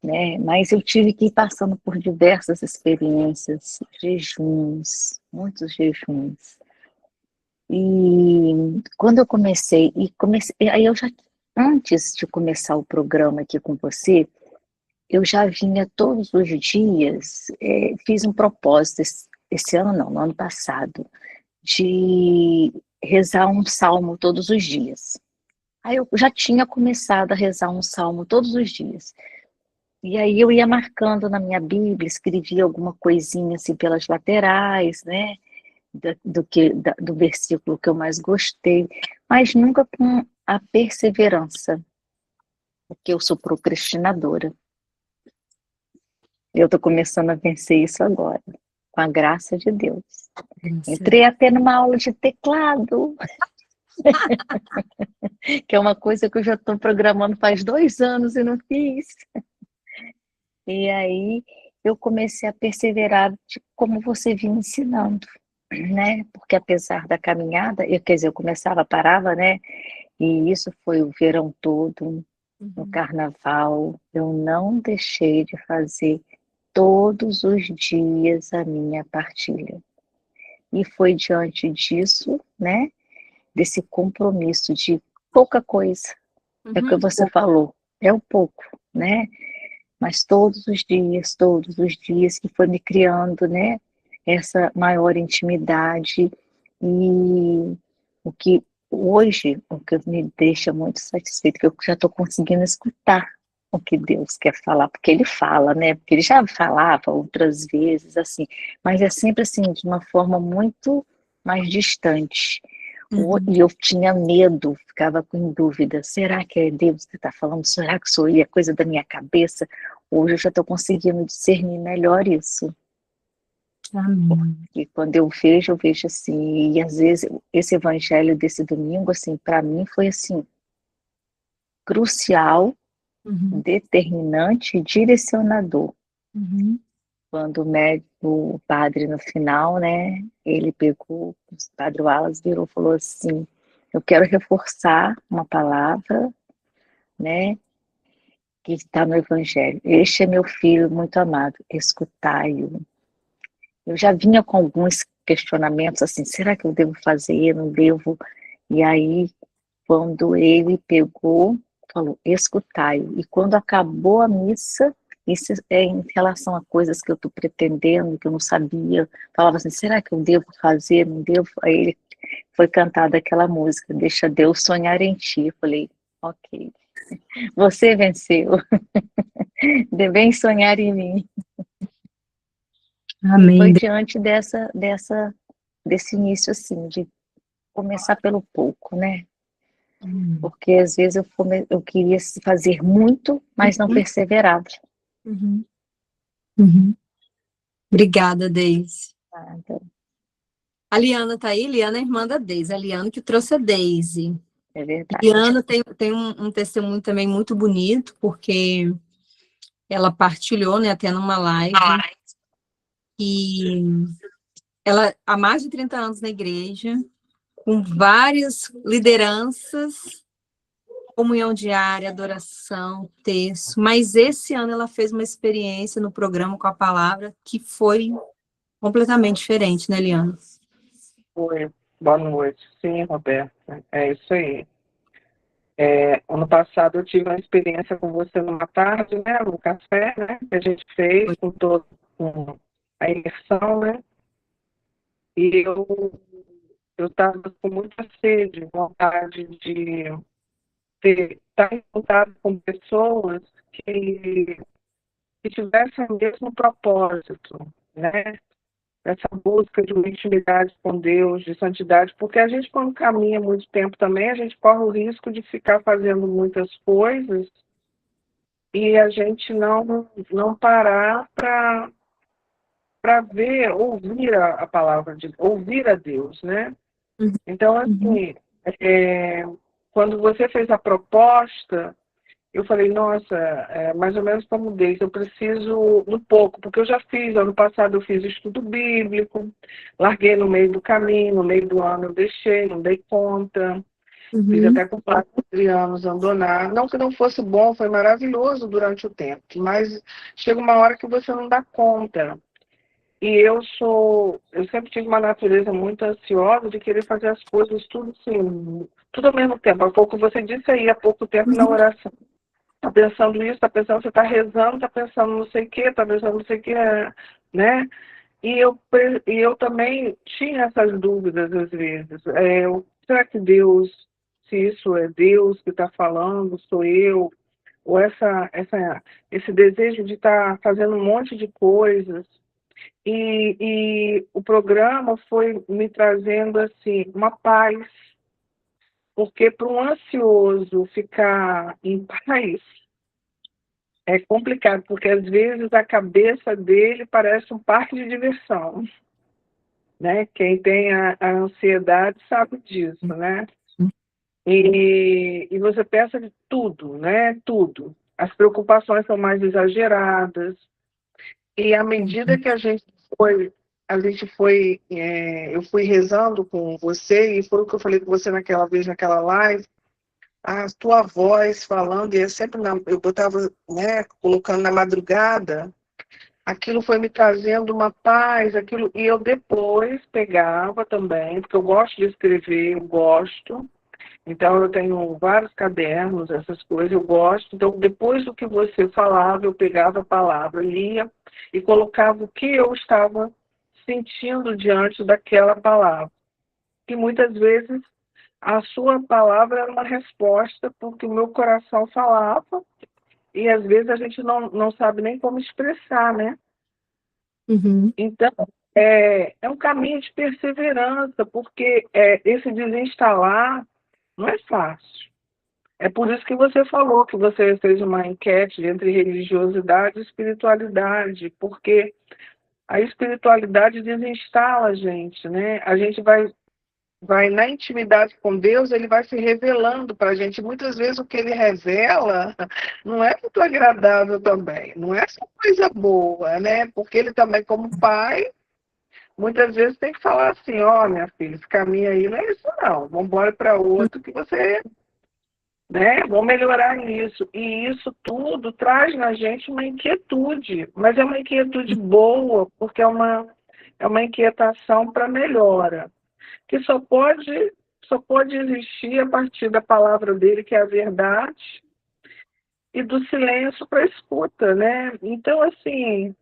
né? Mas eu tive que ir passando por diversas experiências, jejuns, muitos jejuns. E quando eu aí eu já, antes de começar o programa aqui com você, eu já vinha todos os dias, fiz um propósito esse ano não, no ano passado, de rezar um salmo todos os dias. Aí eu já tinha começado a rezar um salmo todos os dias. E aí eu ia marcando na minha Bíblia, escrevia alguma coisinha assim pelas laterais, né? Do versículo que eu mais gostei, mas nunca com a perseverança, porque eu sou procrastinadora. Eu estou começando a vencer isso agora, com a graça de Deus. Entrei até numa aula de teclado, que é uma coisa que eu já estou programando faz 2 anos e não fiz. E aí eu comecei a perseverar de como você vinha ensinando, né? Porque apesar da caminhada, quer dizer, eu começava, parava, né? E isso foi o verão todo, no carnaval, eu não deixei de fazer todos os dias a minha partilha. E foi diante disso, né? Desse compromisso de pouca coisa, é o que você falou, é o pouco, né? Mas todos os dias que foi me criando, né? Essa maior intimidade e o que hoje, o que me deixa muito satisfeito, que eu já estou conseguindo escutar o que Deus quer falar, porque Ele fala, né? Porque Ele já falava outras vezes, assim, mas é sempre assim, de uma forma muito mais distante. E eu tinha medo, ficava com dúvida, será que é Deus que está falando? Será que sou eu? É coisa da minha cabeça? Hoje eu já estou conseguindo discernir melhor isso. Amém. E quando eu vejo assim, e às vezes esse evangelho desse domingo, assim, para mim foi assim, crucial, determinante e direcionador. Quando o padre no final, né, ele pegou, o padre Wallace virou e falou assim, eu quero reforçar uma palavra, né, que está no evangelho. Este é meu filho muito amado, escutai-o. Eu já vinha com alguns questionamentos assim, será que eu devo fazer, não devo? E aí, quando ele pegou, falou, escutai-o. E quando acabou a missa, isso é em relação a coisas que eu estou pretendendo, que eu não sabia, falava assim, será que eu devo fazer, não devo? Aí ele foi cantada aquela música, Deixa Deus Sonhar em Ti. Eu falei, ok, você venceu, vem sonhar em mim. Amém. Foi diante desse início, assim, de começar pelo pouco, né? Porque às vezes eu queria fazer muito, mas não perseverava. Obrigada, Deise. Nada. A Liana está aí? Liana é irmã da Deise. A Liana que trouxe a Deise. É verdade. Liana tem um testemunho também muito bonito, porque ela partilhou, né, até numa live, e ela há mais de 30 anos na igreja, com várias lideranças, comunhão diária, adoração, texto, mas esse ano ela fez uma experiência no programa com a palavra que foi completamente diferente, né, Liana? Oi, boa noite. Sim, Roberta, é isso aí. Ano passado eu tive uma experiência com você numa tarde, né, no café, né, que a gente fez com a imersão, né, e eu estava com muita sede, vontade estar em contato com pessoas que tivessem o mesmo propósito, né? Essa busca de uma intimidade com Deus, de santidade, porque a gente, quando caminha muito tempo também, a gente corre o risco de ficar fazendo muitas coisas e a gente não parar para ver, ouvir a palavra de ouvir a Deus, né? Então, assim, quando você fez a proposta, eu falei, nossa, mais ou menos como Deus, eu preciso um pouco, porque eu já fiz, ano passado eu fiz estudo bíblico, larguei no meio do caminho, no meio do ano eu deixei, não dei conta, fiz até com 4 anos abandonar. Não que não fosse bom, foi maravilhoso durante o tempo, mas chega uma hora que você não dá conta. E eu sempre tive uma natureza muito ansiosa de querer fazer as coisas tudo assim, tudo ao mesmo tempo. Há pouco você disse aí, há pouco tempo na oração. Está pensando isso, está pensando, você está rezando, está pensando não sei o quê, está pensando não sei o quê, né? E eu também tinha essas dúvidas às vezes. Será que Deus, se isso é Deus que está falando, sou eu? Ou esse desejo de estar fazendo um monte de coisas. E o programa foi me trazendo assim uma paz, porque para um ansioso ficar em paz é complicado, porque às vezes a cabeça dele parece um parque de diversão, né? Quem tem a ansiedade sabe disso, né? E você pensa de tudo, né? Tudo. As preocupações são mais exageradas. E à medida que eu fui rezando com você, e foi o que eu falei com você naquela vez, naquela live, a tua voz falando, e eu botava, né, colocando na madrugada, aquilo foi me trazendo uma paz, e eu depois pegava também, porque eu gosto de escrever, eu gosto, então eu tenho vários cadernos, essas coisas, eu gosto, então depois do que você falava, eu pegava a palavra, lia e colocava o que eu estava sentindo diante daquela palavra. E muitas vezes a sua palavra era uma resposta porque o meu coração falava e às vezes a gente não sabe nem como expressar, né? Então, é um caminho de perseverança, porque esse desinstalar não é fácil. É por isso que você falou que você fez uma enquete entre religiosidade e espiritualidade, porque a espiritualidade desinstala a gente, né? A gente vai na intimidade com Deus, ele vai se revelando para a gente. Muitas vezes o que ele revela não é muito agradável também, não é só coisa boa, né? Porque ele também, como pai, muitas vezes tem que falar assim, ó, minha filha, esse caminho aí não é isso não, vamos embora para outro que você, né? Vamos melhorar nisso. E isso tudo traz na gente uma inquietude, mas é uma inquietude boa, porque é uma inquietação para melhora, que só pode existir a partir da palavra dele, que é a verdade, e do silêncio para a escuta, né? Então, assim,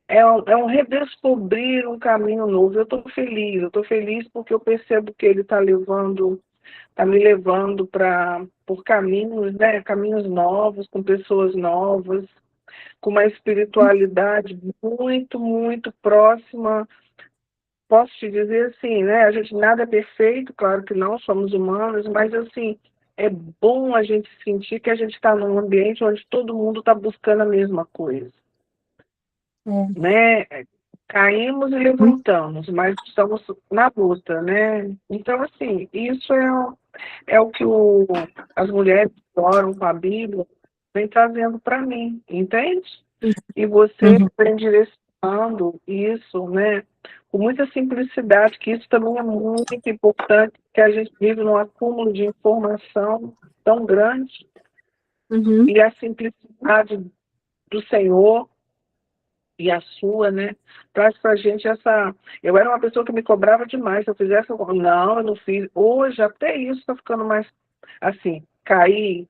é um redescobrir um caminho novo. Eu estou feliz porque eu percebo que ele está me levando por caminhos, né? Caminhos novos, com pessoas novas, com uma espiritualidade muito, muito próxima. Posso te dizer assim, né? A gente nada é perfeito, claro que não, somos humanos, mas assim, é bom a gente sentir que a gente está num ambiente onde todo mundo está buscando a mesma coisa, né? Caímos e levantamos, mas estamos na luta, né? Então, assim, isso é o que as mulheres que oram com a Bíblia vem trazendo para mim, entende? E você vem direcionando isso, né? Com muita simplicidade, que isso também é muito importante, que a gente vive num acúmulo de informação tão grande, e a simplicidade do Senhor e a sua, né, traz pra gente essa... Eu era uma pessoa que me cobrava demais, se eu fizesse... Não, eu não fiz. Hoje, até isso está ficando mais, assim, cair,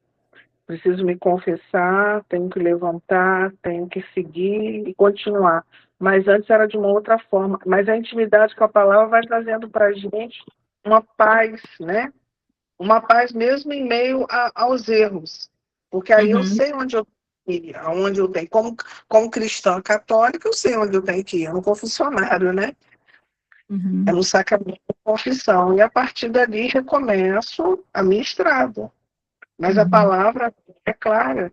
preciso me confessar, tenho que levantar, tenho que seguir e continuar. Mas antes era de uma outra forma. Mas a intimidade com a palavra vai trazendo para a gente uma paz, né? uma paz mesmo em meio aos erros, porque aí eu Uhum. sei onde eu tenho que ir, aonde eu tenho, como cristã católica, eu sei onde eu tenho que ir, no confessionário, né? Uhum. É no sacramento da confissão, e a partir dali recomeço a minha estrada, mas a Uhum. palavra é clara.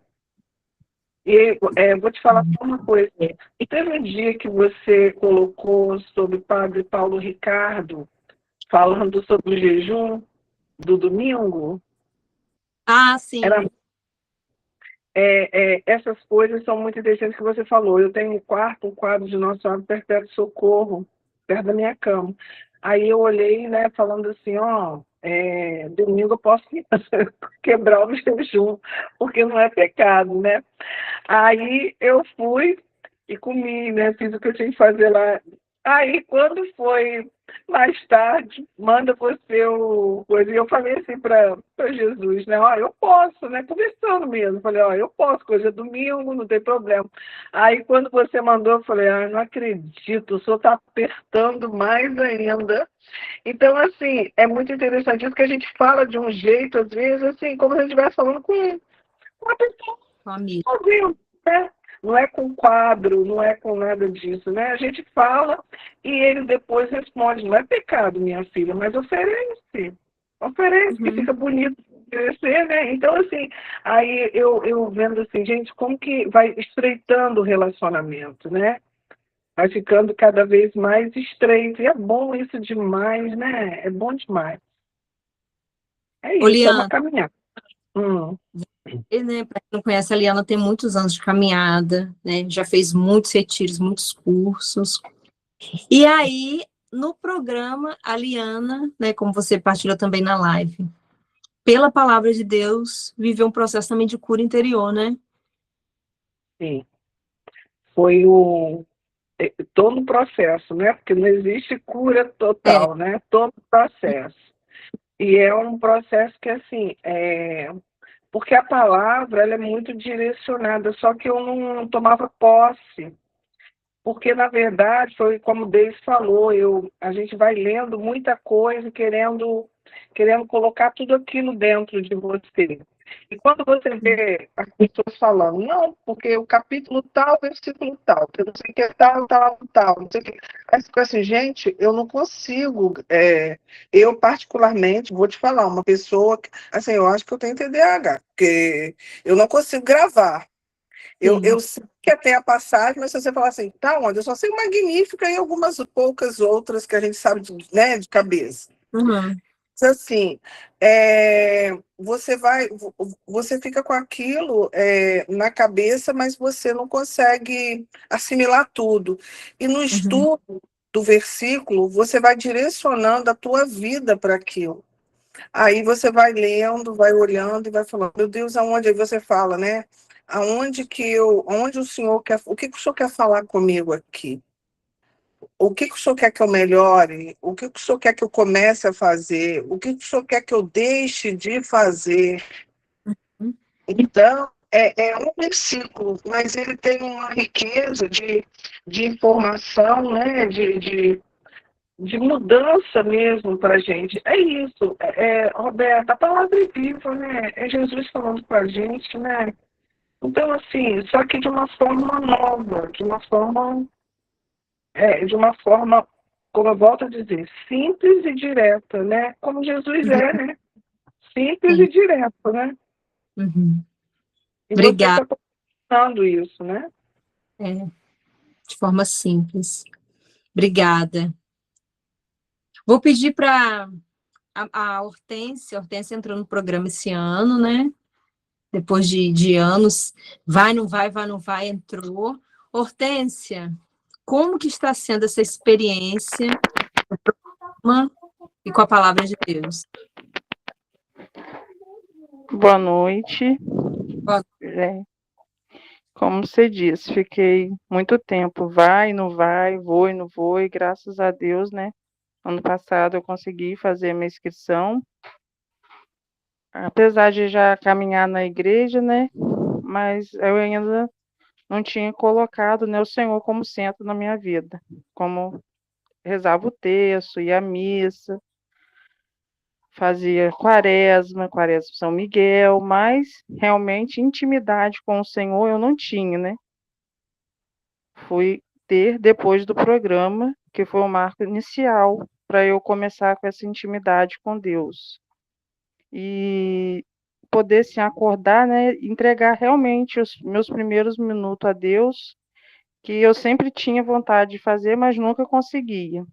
E vou te falar uma coisa, e teve um dia que você colocou sobre o padre Paulo Ricardo, falando sobre o jejum do domingo. Ah, sim. Era essas coisas são muito interessantes que você falou. Eu tenho um quadro de Nossa Senhora do Perpétuo Socorro, perto da minha cama. Aí eu olhei, né, falando assim, domingo eu posso quebrar o jejum, porque não é pecado, né? Aí eu fui e comi, né, fiz o que eu tinha que fazer lá. Aí quando foi mais tarde, manda você o coisa. E eu falei assim para Jesus, né? Ó, eu posso, né? Conversando mesmo. Falei, ó, eu posso, coisa é domingo, não tem problema. Aí quando você mandou, eu falei, não acredito, o senhor está apertando mais ainda. Então, assim, é muito interessante isso que a gente fala de um jeito, às vezes, assim, como se a gente estivesse falando com uma pessoa Família. sozinho, né? Não é com quadro, não é com nada disso, né? A gente fala e ele depois responde, não é pecado, minha filha, mas oferece. Oferece, que Uhum. fica bonito oferecer, né? Então, assim, aí eu vendo assim, gente, como que vai estreitando o relacionamento, né? Vai ficando cada vez mais estreito. E é bom isso demais, né? É bom demais. É isso, é uma Liana, caminhada. Hum, né, para quem não conhece, a Liana tem muitos anos de caminhada, né? Já fez muitos retiros, muitos cursos. E aí, no programa, a Liana, né, como você partilhou também na live, pela palavra de Deus, viveu um processo também de cura interior, né? sim. Foi todo o processo, né? Porque não existe cura É. total, né? Todo o processo. E é um processo que, assim, porque a palavra ela é muito direcionada, só que eu não tomava posse. Porque, na verdade, foi como Deus falou, a gente vai lendo muita coisa, querendo colocar tudo aquilo dentro de você. E quando você vê as pessoas falando, não, porque o capítulo tal, versículo tal, porque não sei o que tal, tal, tal, não sei o que. Aí fica assim, gente, eu não consigo, eu particularmente, vou te falar, uma pessoa, assim, eu acho que eu tenho TDAH, porque eu não consigo gravar. Eu sei que até a passagem, mas se você falar assim, tá onde? Eu só sei Magnífica e algumas poucas outras que a gente sabe, né, de cabeça. Uhum. Então, assim, você fica com aquilo na cabeça, mas você não consegue assimilar tudo. E no Uhum. estudo do versículo, você vai direcionando a tua vida para aquilo. Aí você vai lendo, vai olhando e vai falando, meu Deus, aonde? Aí você fala, né? Onde o senhor quer, o que o senhor quer falar comigo aqui? O que o senhor quer que eu melhore? O que o senhor quer que eu comece a fazer? O que o senhor quer que eu deixe de fazer? Então, é um versículo, mas ele tem uma riqueza de informação, né? De mudança mesmo para a gente. É isso, Roberta, a palavra é viva, né? É Jesus falando para a gente, né? Então, assim, só que de uma forma nova, de uma forma, como eu volto a dizer, simples e direta, né? Como Jesus é, né? Simples Sim. e direto, né? Uhum. E você Obrigada. está contando isso, né? De forma simples. Obrigada. Vou pedir para a Hortência. A Hortência entrou no programa esse ano, né? Depois de anos, vai, não vai, entrou. Hortência, como que está sendo essa experiência e com a palavra de Deus? Boa noite. Boa Como você disse, fiquei muito tempo, vai e não vai, vou e não vou, e graças a Deus, né? Ano passado eu consegui fazer minha inscrição, apesar de já caminhar na igreja, né? Mas eu ainda não tinha colocado, né, o Senhor como centro na minha vida, como rezava o terço e a missa. fazia quaresma São Miguel, mas realmente intimidade com o Senhor eu não tinha, né? Fui ter depois do programa, que foi o marco inicial para eu começar com essa intimidade com Deus. E poder assim, acordar, né, entregar realmente os meus primeiros minutos a Deus, que eu sempre tinha vontade de fazer, mas nunca conseguia.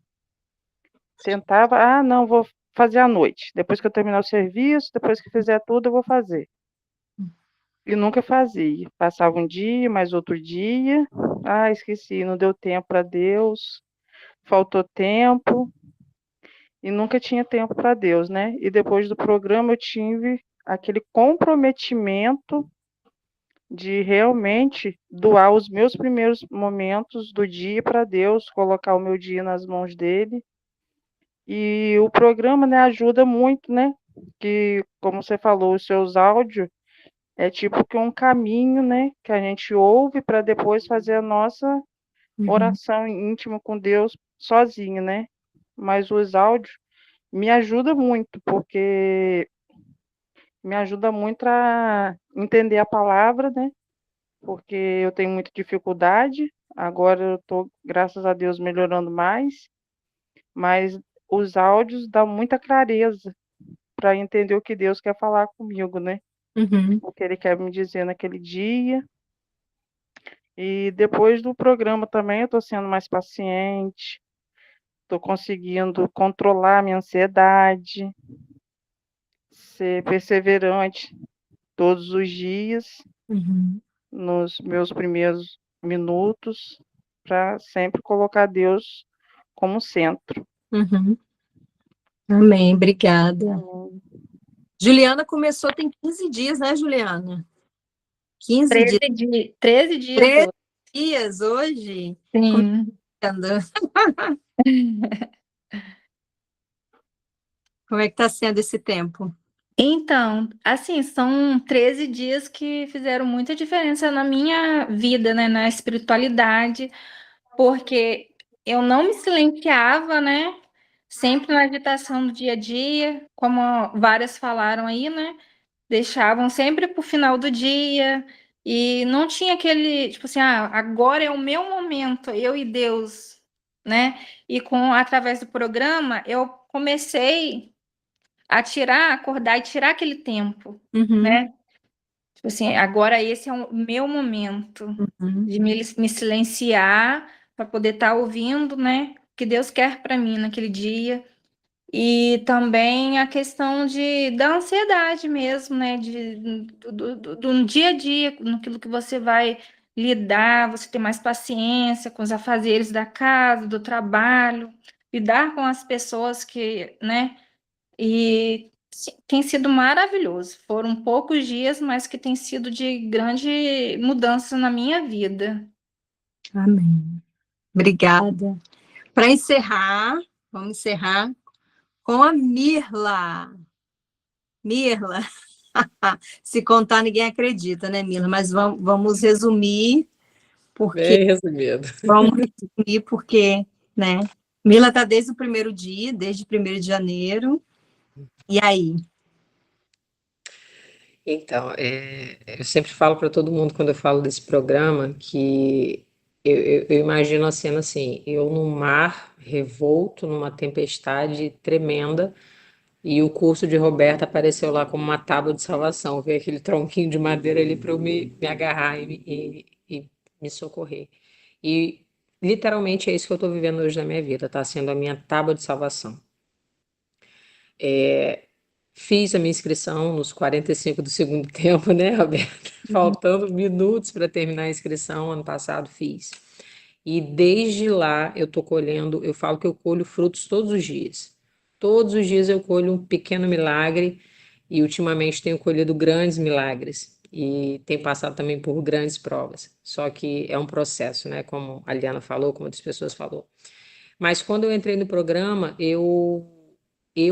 Tentava, não, vou fazer à noite. Depois que eu terminar o serviço, depois que fizer tudo, eu vou fazer. E nunca fazia. Passava um dia, mais outro dia. Esqueci, não deu tempo para Deus, faltou tempo. E nunca tinha tempo para Deus, né? E depois do programa eu tive aquele comprometimento de realmente doar os meus primeiros momentos do dia para Deus, colocar o meu dia nas mãos dele. E o programa, né, ajuda muito, né? Que, como você falou, os seus áudios é tipo que um caminho, né, que a gente ouve para depois fazer a nossa oração íntima com Deus sozinho, né? Mas os áudios me ajudam muito, porque me ajuda muito a entender a palavra, né? Porque eu tenho muita dificuldade. Agora eu estou, graças a Deus, melhorando mais, mas os áudios dão muita clareza para entender o que Deus quer falar comigo, né? O que Ele quer me dizer naquele dia. E depois do programa também eu estou sendo mais paciente, estou conseguindo controlar a minha ansiedade, ser perseverante todos os dias, nos meus primeiros minutos, para sempre colocar Deus como centro. Amém, obrigada. Juliana começou tem 15 dias, né, Juliana? 15 dias. 13 dias 13 hoje. dias hoje? Sim. Como é que está sendo esse tempo? Então, assim, são 13 dias que fizeram muita diferença na minha vida, né, na espiritualidade, porque eu não me silenciava, né, sempre na agitação do dia a dia, como várias falaram aí, né, deixavam sempre para o final do dia e não tinha aquele, tipo assim, agora é o meu momento, eu e Deus, né, e através do programa, eu comecei acordar e tirar aquele tempo, né? Tipo assim, agora esse é o meu momento de me silenciar para poder estar ouvindo, né? O que Deus quer para mim naquele dia. E também a questão da ansiedade mesmo, né? Do dia a dia, naquilo que você vai lidar, você ter mais paciência com os afazeres da casa, do trabalho, lidar com as pessoas que, né? E tem sido maravilhoso. Foram poucos dias, mas que tem sido de grande mudança na minha vida. Amém. Obrigada. Para encerrar, vamos encerrar com a Mirla. Mirla, se contar ninguém acredita, né, Mirla? Mas vamos resumir, porque Bem resumido. né? Mirla está desde o primeiro dia, desde 1º de janeiro. E aí? Então, eu sempre falo para todo mundo quando eu falo desse programa que eu imagino a cena assim, eu num mar revolto, numa tempestade tremenda, e o curso de Roberta apareceu lá como uma tábua de salvação, veio aquele tronquinho de madeira ali para eu me agarrar e me socorrer. E literalmente é isso que eu estou vivendo hoje na minha vida, está sendo a minha tábua de salvação. Fiz a minha inscrição nos 45 do segundo tempo, né, Roberta? Faltando minutos para terminar a inscrição, ano passado fiz. E desde lá eu estou colhendo, eu falo que eu colho frutos todos os dias. Todos os dias eu colho um pequeno milagre e ultimamente tenho colhido grandes milagres e tenho passado também por grandes provas. Só que é um processo, né? Como a Liana falou, como outras pessoas falou. Mas quando eu entrei no programa,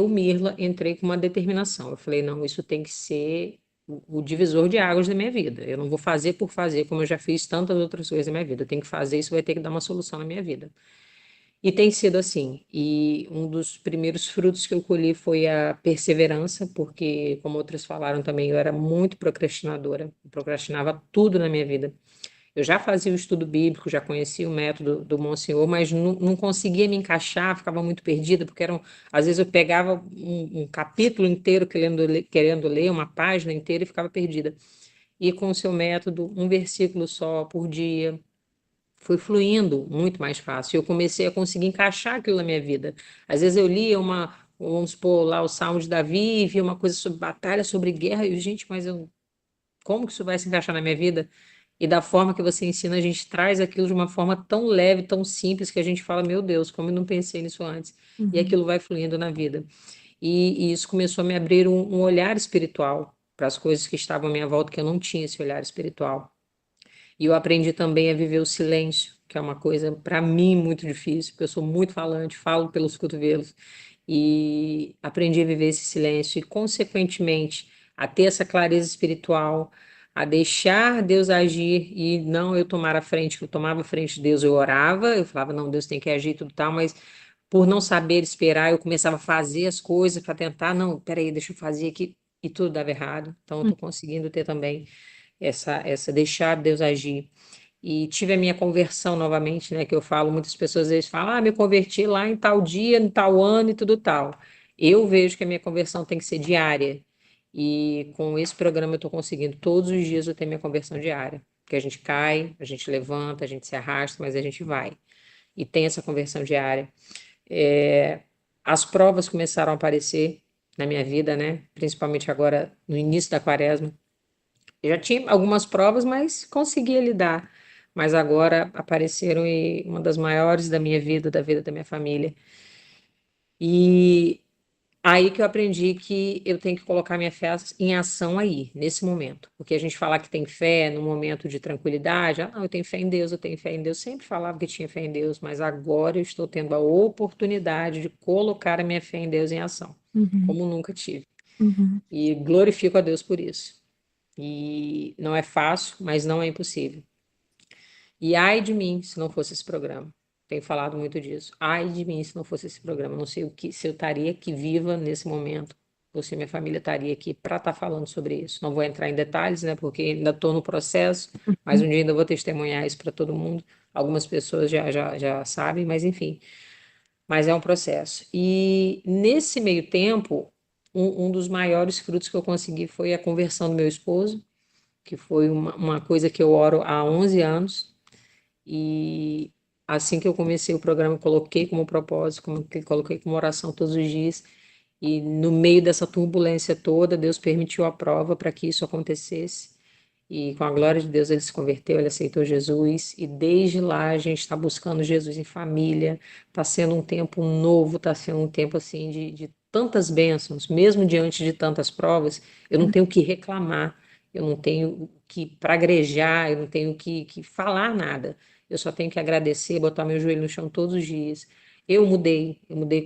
Mirla, entrei com uma determinação. Eu falei, não, isso tem que ser o divisor de águas da minha vida. Eu não vou fazer por fazer, como eu já fiz tantas outras coisas na minha vida. Eu tenho que fazer, isso vai ter que dar uma solução na minha vida. E tem sido assim. E um dos primeiros frutos que eu colhi foi a perseverança, porque, como outros falaram também, eu era muito procrastinadora. Eu procrastinava tudo na minha vida. Eu já fazia o estudo bíblico, já conhecia o método do Monsenhor, mas não conseguia me encaixar, ficava muito perdida, porque às vezes eu pegava um capítulo inteiro querendo ler, uma página inteira e ficava perdida. E com o seu método, um versículo só por dia, foi fluindo muito mais fácil. Eu comecei a conseguir encaixar aquilo na minha vida. Às vezes eu lia vamos supor lá o Salmo de Davi, e via uma coisa sobre batalha, sobre guerra, e eu, gente, como que isso vai se encaixar na minha vida? E da forma que você ensina, a gente traz aquilo de uma forma tão leve, tão simples, que a gente fala, meu Deus, como eu não pensei nisso antes. E Uhum. aquilo vai fluindo na vida. E isso começou a me abrir um olhar espiritual para as coisas que estavam à minha volta, que eu não tinha esse olhar espiritual. E eu aprendi também a viver o silêncio, que é uma coisa, para mim, muito difícil, porque eu sou muito falante, falo pelos cotovelos. E aprendi a viver esse silêncio e, consequentemente, a ter essa clareza espiritual, a deixar Deus agir e não eu tomar a frente, que eu tomava a frente de Deus, eu orava, eu falava, não, Deus tem que agir e tudo tal, mas por não saber esperar, eu começava a fazer as coisas para tentar, não, peraí, deixa eu fazer aqui, e tudo dava errado. Então, eu estou conseguindo ter também essa deixar Deus agir. E tive a minha conversão novamente, né? Que eu falo, muitas pessoas às vezes falam, me converti lá em tal dia, em tal ano e tudo tal. Eu vejo que a minha conversão tem que ser diária. E com esse programa eu estou conseguindo, todos os dias eu tenho minha conversão diária. Porque a gente cai, a gente levanta, a gente se arrasta, mas a gente vai. E tem essa conversão diária. As provas começaram a aparecer na minha vida, né? Principalmente agora no início da quaresma. Eu já tinha algumas provas, mas conseguia lidar. Mas agora apareceram e uma das maiores da minha vida, da vida da minha família. E aí que eu aprendi que eu tenho que colocar minha fé em ação aí, nesse momento. Porque a gente falar que tem fé no momento de tranquilidade, não, eu tenho fé em Deus, eu tenho fé em Deus. Sempre falava que tinha fé em Deus, mas agora eu estou tendo a oportunidade de colocar a minha fé em Deus em ação, Uhum. como nunca tive. Uhum. E glorifico a Deus por isso. E não é fácil, mas não é impossível. E ai de mim se não fosse esse programa. Tenho falado muito disso. Ai de mim se não fosse esse programa. Não sei se eu estaria aqui viva nesse momento, ou se minha família estaria aqui para estar falando sobre isso. Não vou entrar em detalhes, né? Porque ainda estou no processo, mas um dia ainda vou testemunhar isso para todo mundo. Algumas pessoas já sabem, mas enfim. Mas é um processo. E nesse meio tempo, um dos maiores frutos que eu consegui foi a conversão do meu esposo, que foi uma coisa que eu oro há 11 anos. E assim que eu comecei o programa, eu coloquei como propósito, coloquei como oração todos os dias. E no meio dessa turbulência toda, Deus permitiu a prova para que isso acontecesse. E com a glória de Deus, ele se converteu, ele aceitou Jesus. E desde lá a gente está buscando Jesus em família. Está sendo um tempo novo, está sendo um tempo assim de tantas bênçãos, mesmo diante de tantas provas. Eu não tenho o que reclamar, eu não tenho que praguejar, eu não tenho que falar nada. Eu só tenho que agradecer, botar meu joelho no chão todos os dias. Eu mudei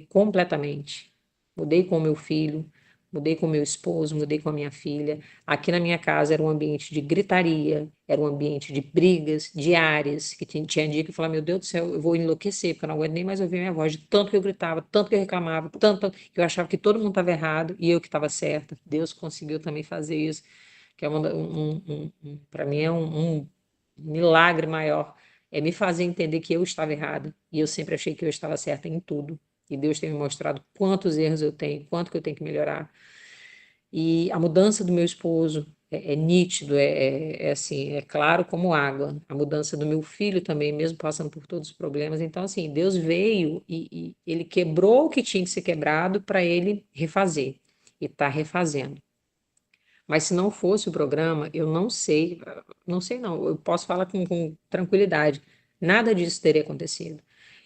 completamente. Mudei com o meu filho, mudei com o meu esposo, mudei com a minha filha. Aqui na minha casa era um ambiente de gritaria, era um ambiente de brigas diárias, que tinha dia que eu falava, meu Deus do céu, eu vou enlouquecer, porque eu não aguento nem mais ouvir minha voz, de tanto que eu gritava, tanto que eu reclamava, tanto que eu achava que todo mundo estava errado e eu que estava certa. Deus conseguiu também fazer isso, que é para mim é um milagre maior, é me fazer entender que eu estava errada, e eu sempre achei que eu estava certa em tudo. E Deus tem me mostrado quantos erros eu tenho, quanto que eu tenho que melhorar. E a mudança do meu esposo é nítido, é assim, é claro como água. A mudança do meu filho também, mesmo passando por todos os problemas. Então, assim, Deus veio e ele quebrou o que tinha que ser quebrado para ele refazer. E está refazendo. Mas se não fosse o programa, eu não sei não, eu posso falar com tranquilidade. Nada disso teria acontecido.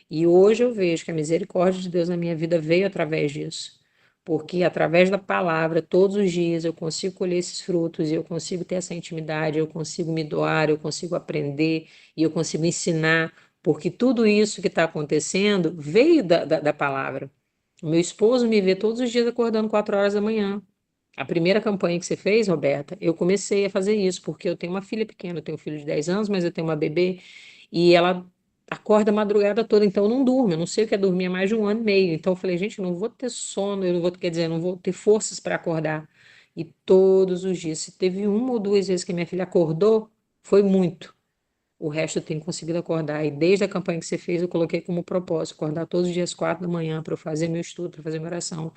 E hoje eu vejo que a misericórdia de Deus na minha vida veio através disso. Porque através da palavra, todos os dias eu consigo colher esses frutos, e eu consigo ter essa intimidade, eu consigo me doar, eu consigo aprender e eu consigo ensinar, porque tudo isso que está acontecendo veio da palavra. O meu esposo me vê todos os dias acordando 4 horas da manhã. A primeira campanha que você fez, Roberta, eu comecei a fazer isso, porque eu tenho uma filha pequena, eu tenho um filho de 10 anos, mas eu tenho uma bebê, e ela acorda a madrugada toda, então eu não durmo, eu não sei o que é dormir há mais de 1 ano e meio. Então eu falei, gente, eu não vou ter sono, eu não vou, quer dizer, eu não vou ter forças para acordar. E todos os dias, se teve 1 ou 2 vezes que minha filha acordou, foi muito. O resto eu tenho conseguido acordar. E desde a campanha que você fez, eu coloquei como propósito acordar todos os dias 4 da manhã para eu fazer meu estudo, para fazer minha oração.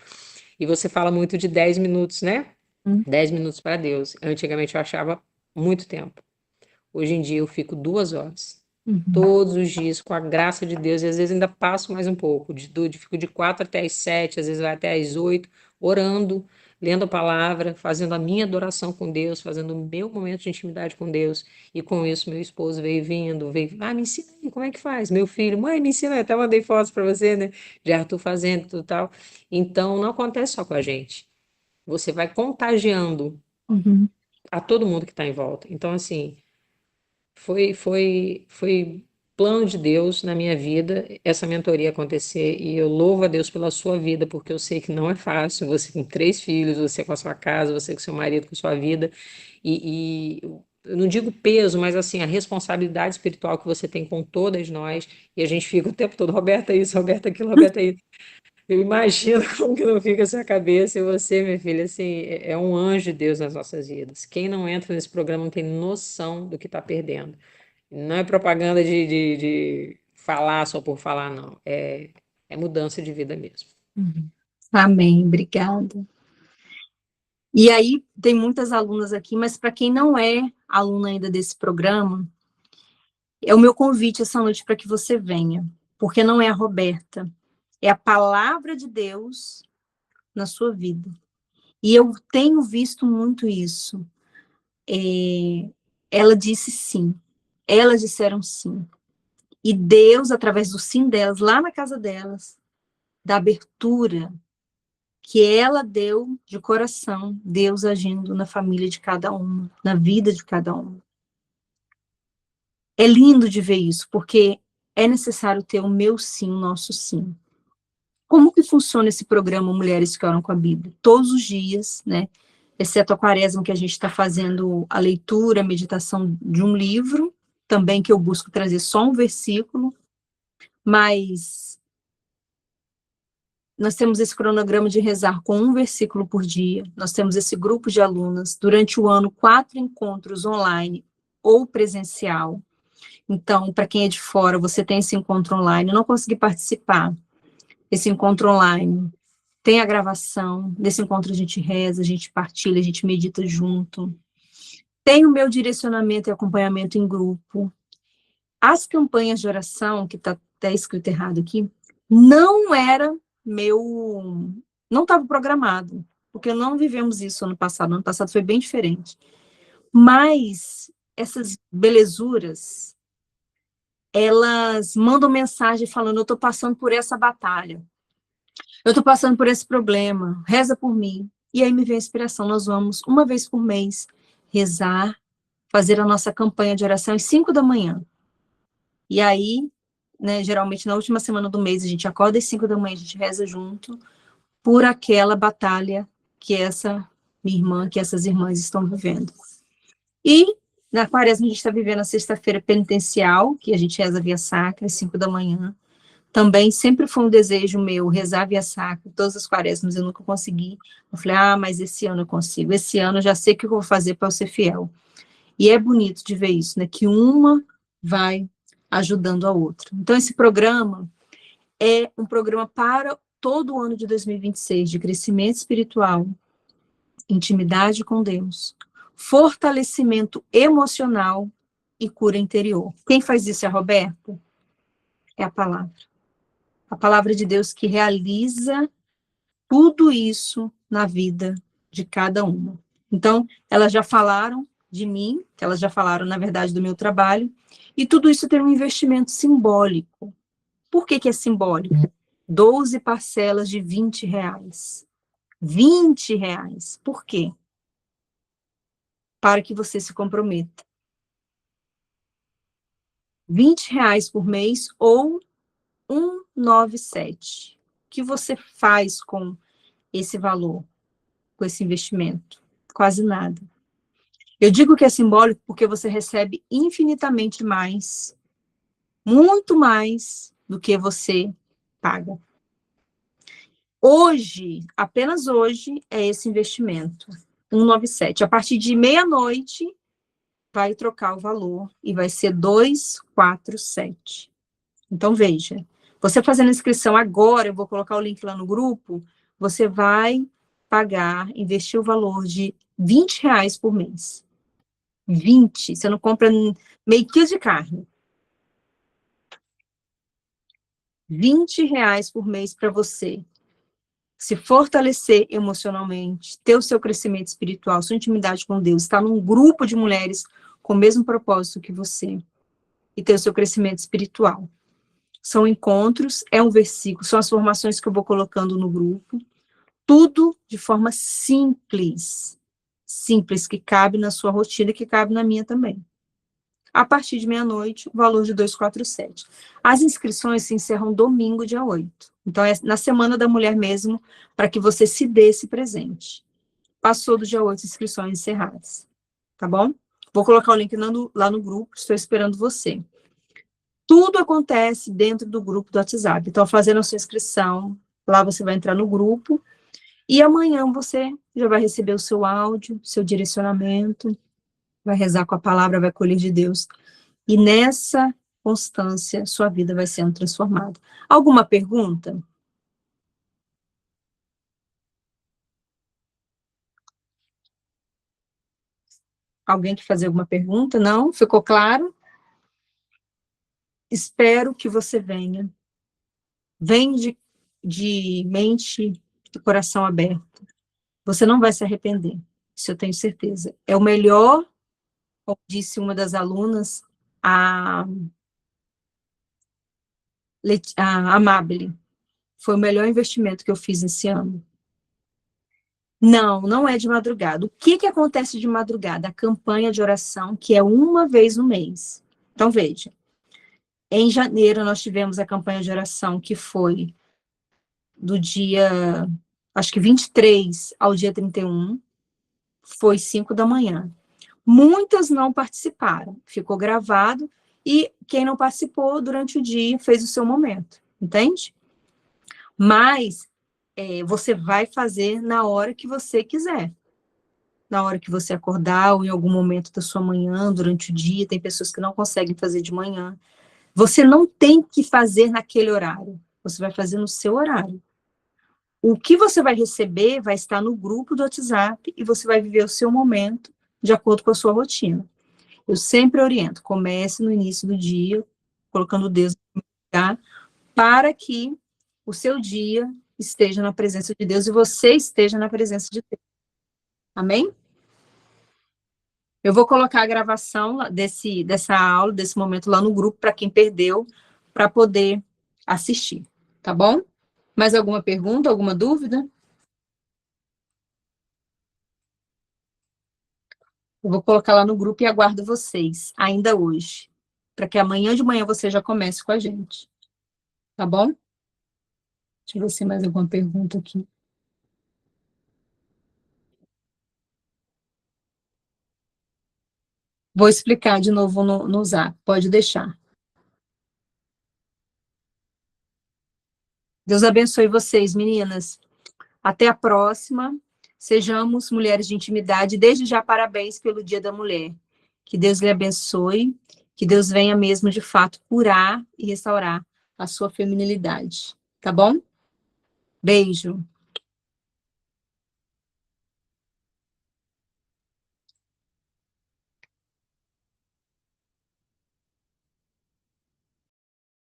E você fala muito de 10 minutos, né? 10 minutos para Deus. Antigamente eu achava muito tempo. Hoje em dia eu fico 2 horas. Todos os dias, com a graça de Deus, e às vezes ainda passo mais um pouco. Fico de 4 até as 7, às vezes vai até as 8, orando, lendo a palavra, fazendo a minha adoração com Deus, fazendo o meu momento de intimidade com Deus. E com isso, meu esposo veio, me ensina aí, como é que faz? Meu filho, mãe, me ensina, eu até mandei fotos para você, né? De Arthur fazendo tudo tal. Então, não acontece só com a gente. Você vai contagiando a todo mundo que está em volta. Então, assim, foi plano de Deus na minha vida essa mentoria acontecer, e eu louvo a Deus pela sua vida, porque eu sei que não é fácil, você com 3 filhos, você com a sua casa, você com seu marido, com a sua vida, e eu não digo peso, mas assim, a responsabilidade espiritual que você tem com todas nós, e a gente fica o tempo todo, Roberta isso, Roberta aquilo, Roberta isso. Eu imagino como que não fica a sua cabeça, e você, minha filha, assim, é um anjo de Deus nas nossas vidas. Quem não entra nesse programa não tem noção do que está perdendo. Não é propaganda de falar só por falar, não. É mudança de vida mesmo. Amém, obrigada. E aí, tem muitas alunas aqui, mas para quem não é aluna ainda desse programa, é o meu convite essa noite para que você venha, porque não é a Roberta, é a palavra de Deus na sua vida. E eu tenho visto muito isso. Ela disse sim, elas disseram sim. E Deus, através do sim delas, lá na casa delas, da abertura que ela deu de coração, Deus agindo na família de cada uma, na vida de cada uma. É lindo de ver isso, porque é necessário ter o meu sim, o nosso sim. Como que funciona esse programa Mulheres que Oram com a Bíblia? Todos os dias, né? Exceto a quaresma, que a gente está fazendo a leitura, a meditação de um livro, também que eu busco trazer só um versículo, mas nós temos esse cronograma de rezar com um versículo por dia, nós temos esse grupo de alunas, durante o ano, 4 encontros online ou presencial. Então, para quem é de fora, você tem esse encontro online, eu não consegui participar, esse encontro online, tem a gravação, nesse encontro a gente reza, a gente partilha, a gente medita junto, tem o meu direcionamento e acompanhamento em grupo. As campanhas de oração, que está até escrito errado aqui, não era não estava programado, porque não vivemos isso ano passado foi bem diferente. Mas essas belezuras, elas mandam mensagem falando, eu estou passando por essa batalha, eu estou passando por esse problema, reza por mim. E aí me vem a inspiração, nós vamos, uma vez por mês, rezar, fazer a nossa campanha de oração às 5 da manhã. E aí, né, geralmente na última semana do mês, a gente acorda às 5 da manhã, a gente reza junto, por aquela batalha que essa minha irmã, que essas irmãs estão vivendo. E na quaresma a gente está vivendo a sexta-feira penitencial, que a gente reza via sacra, às 5 da manhã. Também sempre foi um desejo meu rezar via sacra, todas as quaresmas eu nunca consegui. Eu falei, mas esse ano eu consigo, esse ano eu já sei o que eu vou fazer para eu ser fiel. E é bonito de ver isso, né, que uma vai ajudando a outra. Então esse programa é um programa para todo o ano de 2026, de crescimento espiritual, intimidade com Deus, fortalecimento emocional e cura interior. Quem faz isso é a Roberta? É a palavra. A palavra de Deus que realiza tudo isso na vida de cada uma. Então, elas já falaram de mim, que elas já falaram, na verdade, do meu trabalho, e tudo isso tem um investimento simbólico. Por que é simbólico? 12 parcelas de R$20. R$20. Por quê? Para que você se comprometa. R$20 por mês ou 197. O que você faz com esse valor, com esse investimento? Quase nada. Eu digo que é simbólico porque você recebe infinitamente mais Muito mais do que você paga. Hoje, apenas hoje, é esse investimento. 197. A partir de meia-noite, vai trocar o valor e vai ser 247. Então, veja, você fazendo a inscrição agora, eu vou colocar o link lá no grupo, você vai pagar, investir o valor de R$ 20 por mês. 20, você não compra meio quilo de carne. R$ 20 por mês para você se fortalecer emocionalmente, ter o seu crescimento espiritual, sua intimidade com Deus, estar num grupo de mulheres com o mesmo propósito que você e ter o seu crescimento espiritual. São encontros, é um versículo, são as formações que eu vou colocando no grupo, tudo de forma simples, que cabe na sua rotina e que cabe na minha também. A partir de meia-noite, o valor de 247. As inscrições se encerram domingo, dia 8. Então, é na Semana da Mulher mesmo, para que você se dê esse presente. Passou do dia 8, inscrições encerradas. Tá bom? Vou colocar o link lá no grupo, estou esperando você. Tudo acontece dentro do grupo do WhatsApp. Então, fazendo a sua inscrição, lá você vai entrar no grupo, e amanhã você já vai receber o seu áudio, seu direcionamento, vai rezar com a palavra, vai colher de Deus. E nessa constância, sua vida vai sendo transformada. Alguma pergunta? Alguém quer fazer alguma pergunta? Não? Ficou claro? Espero que você venha. Vem de mente e coração aberto. Você não vai se arrepender, isso eu tenho certeza. É o melhor, como disse uma das alunas, a Amabile, foi o melhor investimento que eu fiz esse ano. Não, não é de madrugada. O que acontece de madrugada? A campanha de oração, que é uma vez no mês. Então, veja, em janeiro nós tivemos a campanha de oração, que foi do dia, acho que 23 ao dia 31, foi 5 da manhã. Muitas não participaram, ficou gravado, e quem não participou durante o dia fez o seu momento, entende? Mas você vai fazer na hora que você quiser. Na hora que você acordar, ou em algum momento da sua manhã, durante o dia, tem pessoas que não conseguem fazer de manhã. Você não tem que fazer naquele horário, você vai fazer no seu horário. O que você vai receber vai estar no grupo do WhatsApp e você vai viver o seu momento de acordo com a sua rotina. Eu sempre oriento, comece no início do dia, colocando Deus no lugar, para que o seu dia esteja na presença de Deus e você esteja na presença de Deus. Amém? Eu vou colocar a gravação dessa aula, desse momento lá no grupo, para quem perdeu, para poder assistir, tá bom? Mais alguma pergunta, alguma dúvida? Eu vou colocar lá no grupo e aguardo vocês, ainda hoje, para que amanhã de manhã você já comece com a gente, tá bom? Deixa eu ver se tem mais alguma pergunta aqui. Vou explicar de novo no Zap, pode deixar. Deus abençoe vocês, meninas. Até a próxima. Sejamos mulheres de intimidade. Desde já, parabéns pelo Dia da Mulher. Que Deus lhe abençoe. Que Deus venha mesmo, de fato, curar e restaurar a sua feminilidade. Tá bom? Beijo.